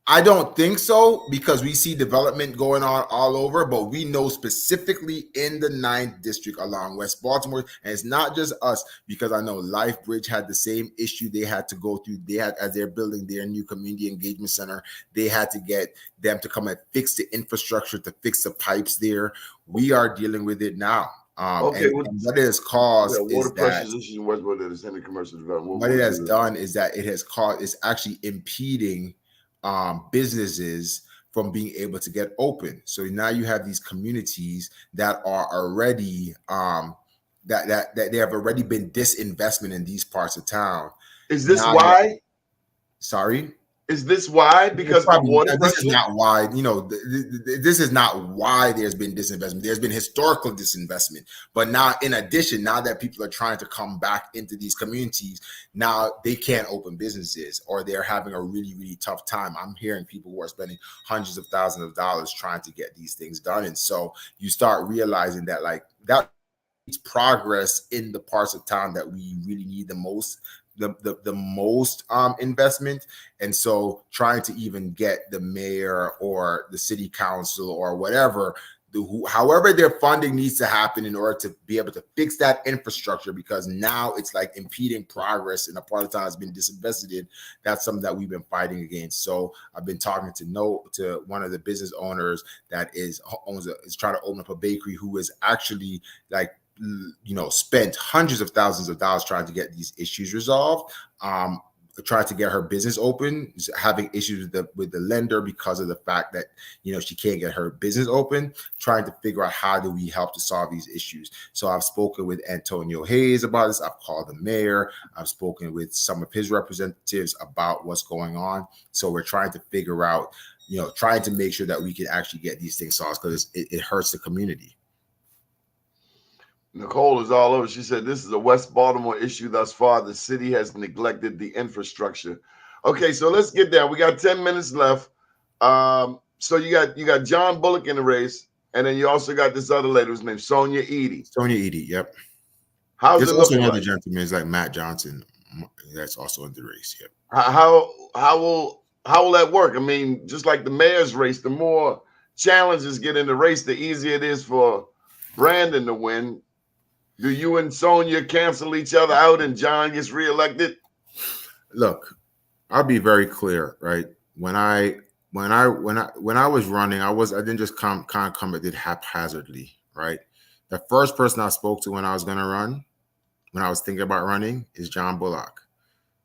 I don't think so, because we see development going on all over, but we know specifically in the 9th district along West Baltimore, and it's not just us, because I know Life Bridge had the same issue they had to go through. As they're building their new community engagement center, they had to get them to come and fix the infrastructure, to fix the pipes there. We are dealing with it now. And what it has caused water is pressure that issues in Westwood that is in the commercial development. What it has done is that it's actually impeding businesses from being able to get open. So now you have these communities that are already that they have already been disinvestment in these parts of town. Is this why? Sorry. Is this why? Because probably, water this is not why, this is not why there's been disinvestment. There's been historical disinvestment. But now, in addition, now that people are trying to come back into these communities, now they can't open businesses, or they're having a really, really tough time. I'm hearing people who are spending hundreds of thousands of dollars trying to get these things done. And so you start realizing that, like, that progress in the parts of town that we really need the most, the most investment. And so trying to even get the mayor or the city council or whatever, however their funding needs to happen in order to be able to fix that infrastructure, because now it's like impeding progress in a part of town that's been disinvested in. That's something that we've been fighting against. So I've been talking to one of the business owners that is trying to open up a bakery, who is actually like, spent hundreds of thousands of dollars trying to get these issues resolved, trying to get her business open, having issues with the lender because of the fact that, she can't get her business open, trying to figure out how do we help to solve these issues. So I've spoken with Antonio Hayes about this. I've called the mayor. I've spoken with some of his representatives about what's going on. So we're trying to figure out, trying to make sure that we can actually get these things solved, because it hurts the community. Nicole is all over. She said, "This is a West Baltimore issue thus far. The city has neglected the infrastructure." Okay, so let's get there. We got 10 minutes left. So you got John Bullock in the race, and then you also got this other lady who's named Sonia Edie. Sonia Edie, yep. How's There's it also looking another like? gentleman, is like Matt Johnson, that's also in the race. Yep. How will that work? I mean, just like the mayor's race, the more challenges get in the race, the easier it is for Brandon to win. Do you and Sonia cancel each other out and John gets reelected? Look, I'll be very clear, right? When I was running, I didn't just come at it haphazardly, right? The first person I spoke to when I was going to run, when I was thinking about running, is John Bullock,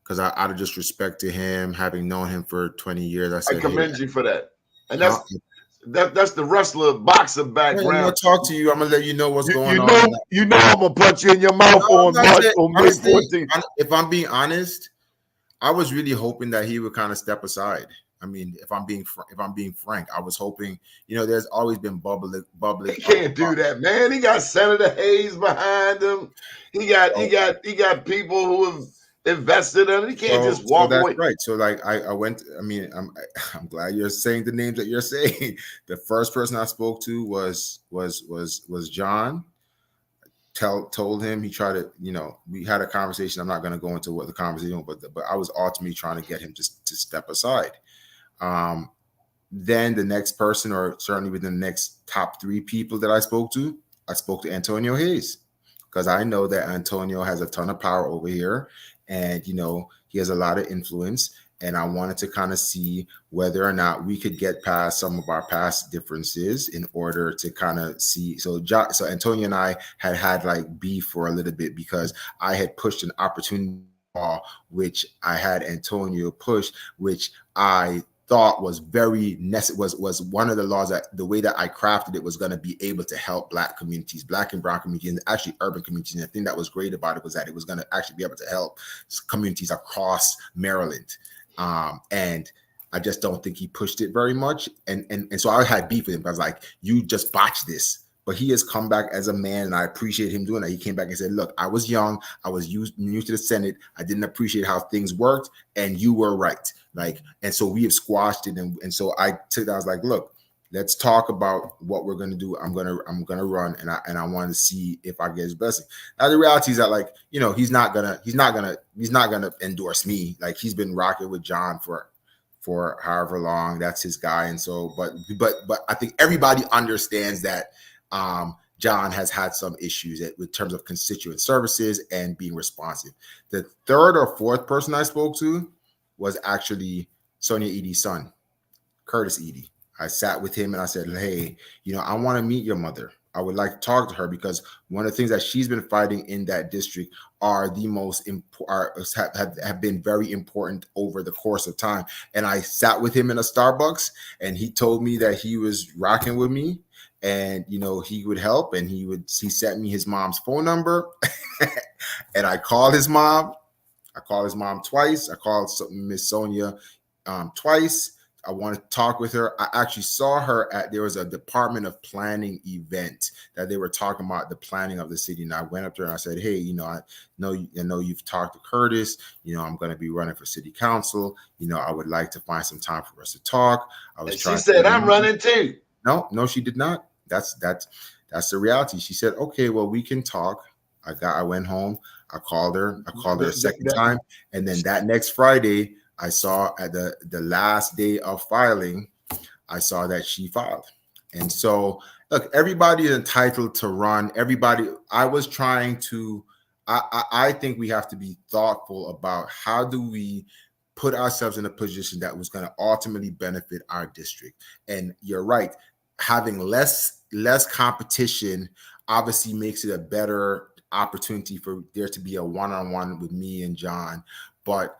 because out of just respect to him, having known him for 20 years, I I said, commend you for that. And huh? that's the wrestler boxer I'm gonna background. talk to you. I'm gonna let you know what's going You on. know, I'm gonna punch you in your mouth No, I'm on not saying, May honestly, 14th. if I'm being honest, I was really hoping that he would kind of step aside. I mean, if I'm being frank, I was hoping. There's always been bubbling. He can't do that, man. He got Senator Hayes behind him. He got people who have invested in him. He can't just So walk that's away. right. So like I went. I mean, I'm glad you're saying the names that you're saying. The first person I spoke to was John. Told him, he tried to, we had a conversation. I'm not going to go into what the conversation was, but I was ultimately trying to get him to step aside. Then the next person, or certainly within the next top 3 people that I spoke to Antonio Hayes, because I know that Antonio has a ton of power over here, and he has a lot of influence. And I wanted to kind of see whether or not we could get past some of our past differences in order to kind of see. So Antonio and I had like beef for a little bit, because I had pushed an opportunity law, which I had Antonio push, which I thought was very necessary, was one of the laws that the way that I crafted it was going to be able to help Black communities, Black and brown communities, and actually urban communities. And the thing that was great about it was that it was going to actually be able to help communities across Maryland. And I just don't think he pushed it very much. And so I had beef with him. I was like, you just botched this. But he has come back as a man, and I appreciate him doing that. He came back and said, look, I was young. I was new to the Senate. I didn't appreciate how things worked, and you were right. And so we have squashed it. And so I was like, look, let's talk about what we're going to do. I'm going to run, and I want to see if I get his blessing. Now the reality is that, he's not going to endorse me. Like, he's been rocking with John for however long. That's his guy. And so, but I think everybody understands that John has had some issues with terms of constituent services and being responsive. The third or fourth person I spoke to was actually Sonia Edie's son, Curtis Edie. I sat with him and I said, hey, I want to meet your mother. I would like to talk to her, because one of the things that she's been fighting in that district are the most have been very important over the course of time. And I sat with him in a Starbucks, and he told me that he was rocking with me, and he would help, and he sent me his mom's phone number. And I called his mom. I called his mom twice. I called Miss Sonia twice. I wanted to talk with her. I actually saw her there was a Department of Planning event that they were talking about the planning of the city. And I went up there and I said, hey, I know you've talked to Curtis. I'm going to be running for city council. I would like to find some time for us to talk. She said, I'm running too. No, she did not. That's the reality. She said, okay, well, we can talk. I went home. I called her a second time. And then that next Friday, I saw at the last day of filing, I saw that she filed. And so, look, everybody is entitled to run. I was trying to, I think we have to be thoughtful about how do we put ourselves in a position that was going to ultimately benefit our district. And you're right, having less competition obviously makes it a better opportunity for there to be a one-on-one with me and John. But,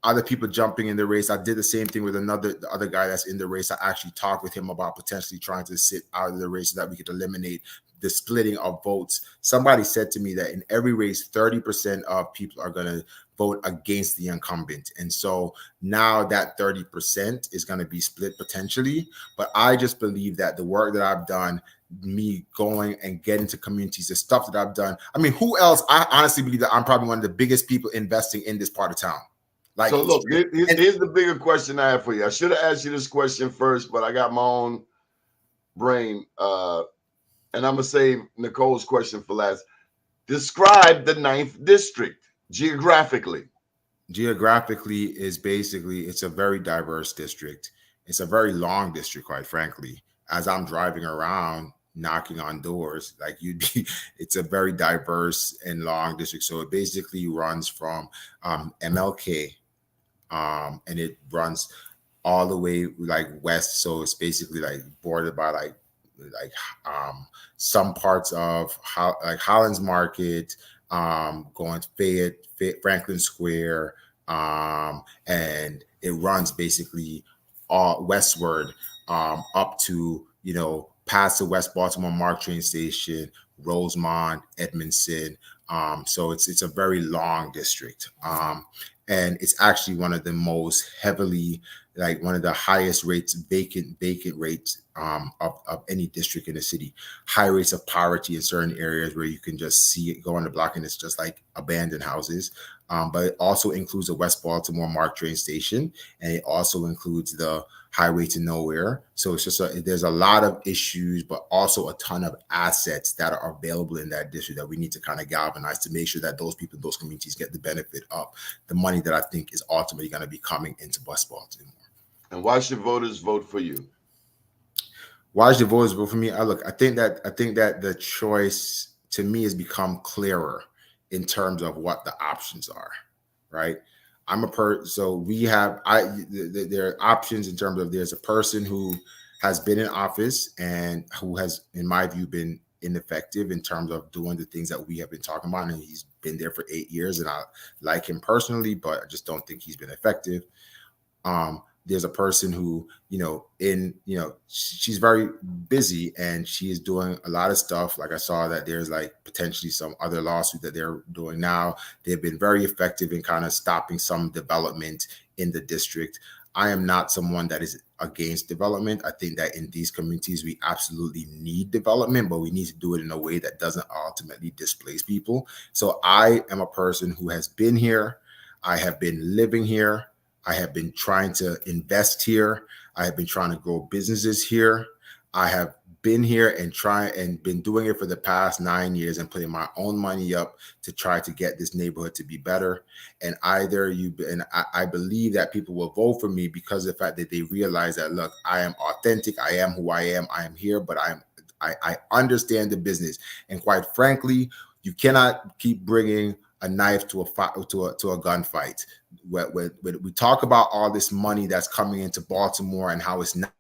other people jumping in the race. I did the same thing with the other guy that's in the race. I actually talked with him about potentially trying to sit out of the race so that we could eliminate the splitting of votes. Somebody said to me that in every race, 30% of people are going to vote against the incumbent. And so now that 30% is going to be split potentially. But I just believe that the work that I've done, me going and getting to communities, the stuff that I've done. I mean, who else? I honestly believe that I'm probably one of the biggest people investing in this part of town. Like, so look, here's the bigger question I have for you. I should have asked you this question first, but I got my own brain. And I'm gonna save Nicole's question for last. Describe the 9th district geographically. Geographically is basically, it's a very diverse district. It's a very long district, quite frankly. As I'm driving around knocking on doors, like it's a very diverse and long district. So it basically runs from MLK, and it runs all the way like west. So it's basically like bordered by like some parts of like Holland's Market, going to Fayette, Franklin Square, and it runs basically all westward, up to, past the West Baltimore Mark train station, Rosemont, Edmondson. So it's a very long district. And it's actually one of the most heavily, like one of the highest rates, vacant rates of any district in the city. High rates of poverty in certain areas where you can just see it go on the block and it's just like abandoned houses. But it also includes the West Baltimore Mark train station, and it also includes the highway to nowhere. So it's just there's a lot of issues, but also a ton of assets that are available in that district that we need to kind of galvanize to make sure that those people, those communities get the benefit of the money that I think is ultimately going to be coming into West Baltimore. And why should voters vote for you? Why should voters vote for me? I think that the choice to me has become clearer in terms of what the options are, right? So we have, there are options in terms of, there's a person who has been in office and who has, in my view, been ineffective in terms of doing the things that we have been talking about. And he's been there for 8 years, and I like him personally, but I just don't think he's been effective. There's a person who, she's very busy and she is doing a lot of stuff. Like I saw that there's like potentially some other lawsuit that they're doing now. They've been very effective in kind of stopping some development in the district. I am not someone that is against development. I think that in these communities, we absolutely need development, but we need to do it in a way that doesn't ultimately displace people. So I am a person who has been here. I have been living here. I have been trying to invest here. I have been trying to grow businesses here. I have been here and been doing it for the past 9 years and putting my own money up to try to get this neighborhood to be better. And I believe that people will vote for me because of the fact that they realize that, look, I am authentic. I am who I am. I am here, but I understand the business. And quite frankly, you cannot keep bringing a knife to a gunfight. When we talk about all this money that's coming into Baltimore and how it's not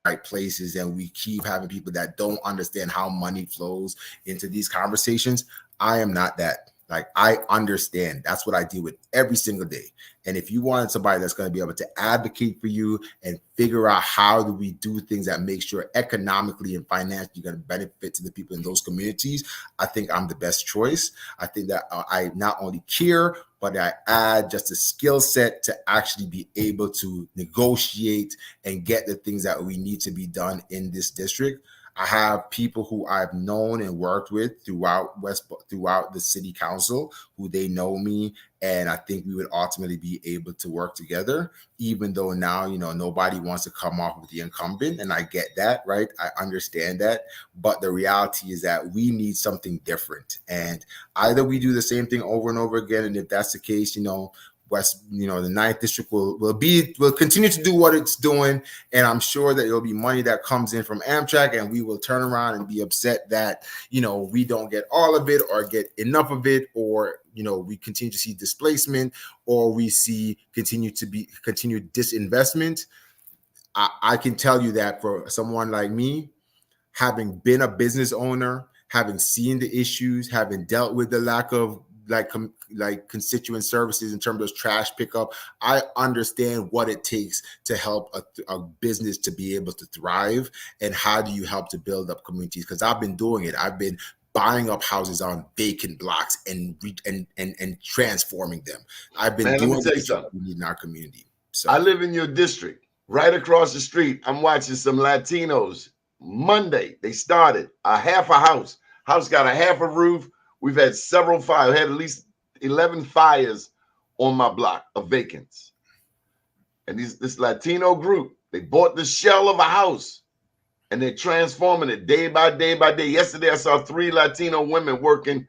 right places, and we keep having people that don't understand how money flows into these conversations, I am not that. Like, I understand. That's what I deal with every single day. And if you wanted somebody that's going to be able to advocate for you and figure out how do we do things that make sure economically and financially going to benefit to the people in those communities, I think I'm the best choice. I think that I not only care, but I add just a skill set to actually be able to negotiate and get the things that we need to be done in this district. I have people who I've known and worked with throughout the city council, who they know me, and I think we would ultimately be able to work together, even though now, nobody wants to come off with the incumbent, and I get that, right? I understand that, but the reality is that we need something different, and either we do the same thing over and over again, and if that's the case, West, the 9th district will continue to do what it's doing. And I'm sure that there'll be money that comes in from Amtrak, and we will turn around and be upset that, we don't get all of it or get enough of it, or, we continue to see displacement, or we see continued disinvestment. I can tell you that for someone like me, having been a business owner, having seen the issues, having dealt with the lack of constituent services in terms of trash pickup, I understand what it takes to help a business to be able to thrive, and how do you help to build up communities? Because I've been doing it. I've been buying up houses on vacant blocks and transforming them. I've been doing what we need in our community. So I live in your district, right across the street. I'm watching some Latinos Monday, they started a half a house. House got a half a roof. We've had several fires. I had at least 11 fires on my block of vacants. And this Latino group, they bought the shell of a house and they're transforming it day by day by day. Yesterday, I saw 3 Latino women working,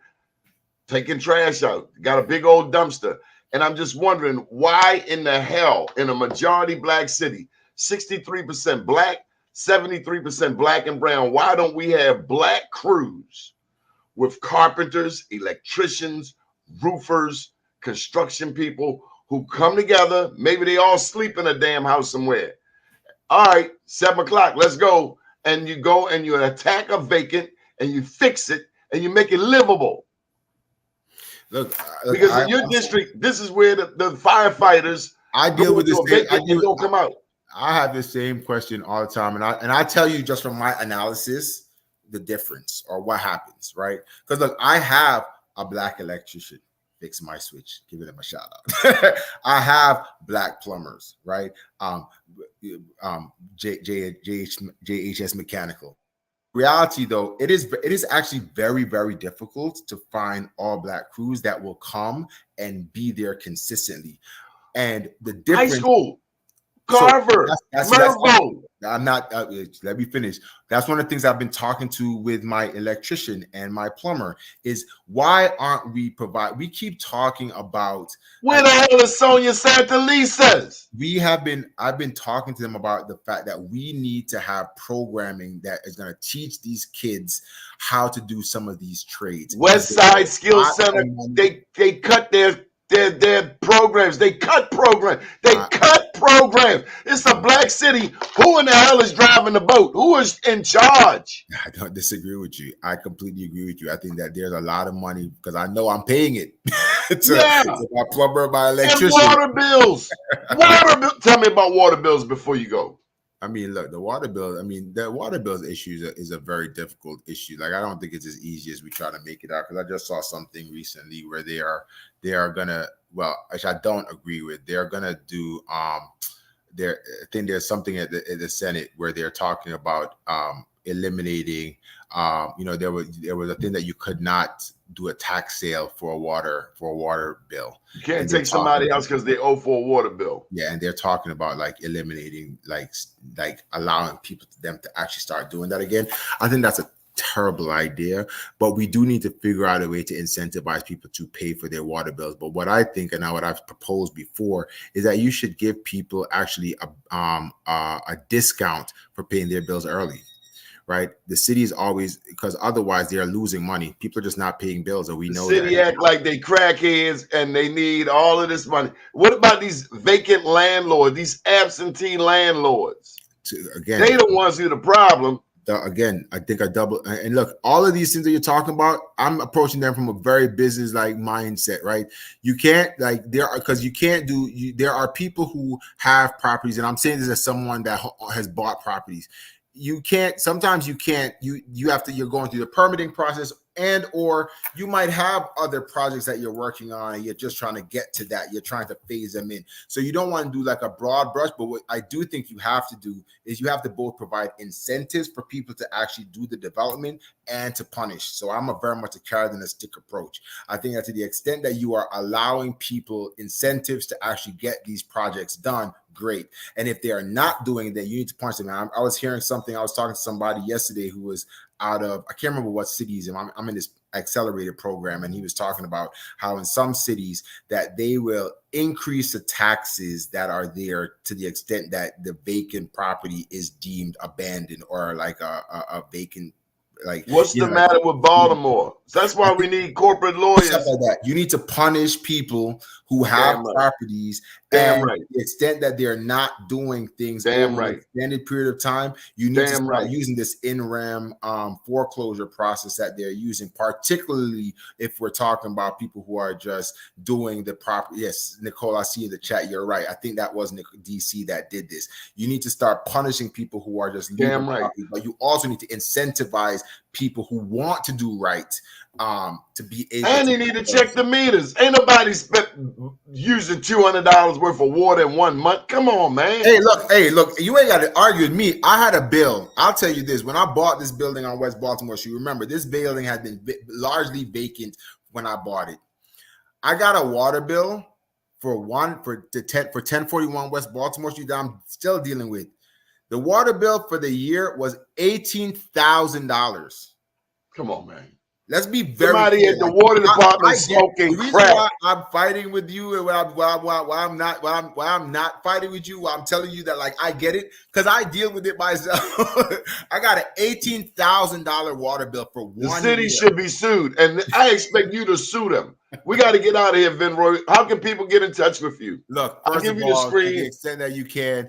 taking trash out. Got a big old dumpster. And I'm just wondering, why in the hell, in a majority black city, 63% black, 73% black and brown, why don't we have black crews with carpenters, electricians, roofers, construction people who come together? Maybe they all sleep in a damn house somewhere. All right, 7 o'clock, let's go. And you go and you attack a vacant and you fix it and you make it livable. Look, because in your district, this is where the firefighters I deal with this thing. Don't come out. I have the same question all the time, and I tell you just from my analysis the difference or what happens, right? Because look, I have a black electrician fix my switch, giving them a shout out. I have black plumbers, right? JHS Mechanical. Reality, though, it is actually very, very difficult to find all black crews that will come and be there consistently. And the difference, high school, Carver, Mervo. I'm not. Let me finish. That's one of the things I've been talking to with my electrician and my plumber is why aren't we provide? We keep talking about where the hell is Sonia Santalisa's? I've been talking to them about the fact that we need to have programming that is going to teach these kids how to do some of these trades. West Side Skills Center, they cut their programs. They cut programs. Cut programs. It's a black city. Who in the hell is driving the boat? Who is in charge? I don't disagree with you. I completely agree with you. I think that there's a lot of money because I know I'm paying it to my plumber, my electrician. And water bills. Tell me about water bills before you go. I mean, look, the water bills issue is a very difficult issue. Like, I don't think it's as easy as we try to make it out, because I just saw something recently where they are gonna, well, which I don't agree with. They're gonna do I think there's something at the Senate where they're talking about eliminating there was a thing that you could not do a tax sale for a water bill. You can't take somebody else because they owe for a water bill. Yeah, and they're talking about like eliminating, like allowing them to actually start doing that again. I think that's a terrible idea, but we do need to figure out a way to incentivize people to pay for their water bills. But what I think, and what I've proposed before, is that you should give people actually a discount for paying their bills early. Right, the city is always, because otherwise they are losing money. People are just not paying bills, and we know the city act like they crackheads and they need all of this money. What about these vacant landlords, these absentee landlords? Again, they the ones who are the problem. Again, I think and look, all of these things that you're talking about, I'm approaching them from a very business-like mindset, right? You can't there are people who have properties, and I'm saying this as someone that has bought properties. You're going through the permitting process, and or you might have other projects that you're working on and you're just trying to get to that. You're trying to phase them in. So you don't want to do like a broad brush, but what I do think you have to do is you have to both provide incentives for people to actually do the development and to punish. So I'm very much a carrot and a stick approach. I think that to the extent that you are allowing people incentives to actually get these projects done, great. And if they are not doing it, then you need to punch them. I was hearing something. I was talking to somebody yesterday who was out of, I can't remember what cities, and I'm in this accelerated program, and he was talking about how in some cities that they will increase the taxes that are there to the extent that the vacant property is deemed abandoned or like a vacant. Like, what's the matter with Baltimore? That's why we need corporate lawyers. Stuff like that. You need to punish people who have properties, and to the extent that they're not doing things over an extended period of time, you need to start using this in-rem foreclosure process that they're using, particularly if we're talking about people who are just doing the property. Yes, Nicole, I see in the chat, you're right. I think that was DC that did this. You need to start punishing people who are just leaving property, but you also need to incentivize people who want to do right to be able And you need to check the meters. Ain't nobody using $200 worth of water in 1 month. Come on, man. Hey, look, you ain't got to argue with me. I had a bill. I'll tell you this. When I bought this building on West Baltimore Street, remember, this building had been largely vacant when I bought it. I got a water bill for 1041 West Baltimore Street that I'm still dealing with. The water bill for the year was $18,000. Come on, man. Let's be very somebody clear. at the water department smoking the reason crack. why I'm fighting with you, and why I'm not fighting with you. Why I'm telling you that, like, I get it because I deal with it myself. I got an $18,000 water bill for 1 The city year. should be sued, and I expect you to sue them. We got to get out of here, Venroy. How can people get in touch with you? Look, I'll first give of you the all, to screen. the extent that you can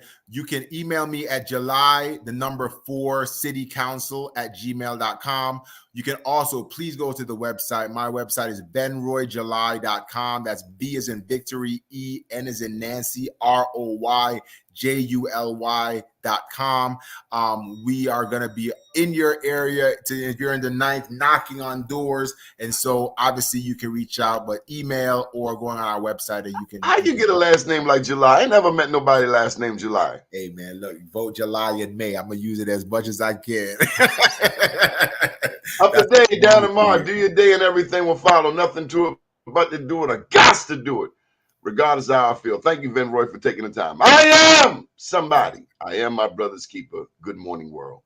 email me at July4citycouncil@gmail.com. You can also please go to the website. My website is venroyjuly.com. That's B as in Victory, E, N as in Nancy, ROYJULY.com. We are going to be in your area if you're in the 9th, knocking on doors. And so obviously you can reach out, but email or going on our website and you can. How you get a last name like July? I ain't never met nobody last name July. Hey man, look, vote July in May. I'm gonna use it as much as I can. Up to day, down tomorrow, do your day and everything will follow. Nothing to it but to do it. I got to do it, regardless of how I feel. Thank you, Venroy, for taking the time. I am somebody. I am my brother's keeper. Good morning, world.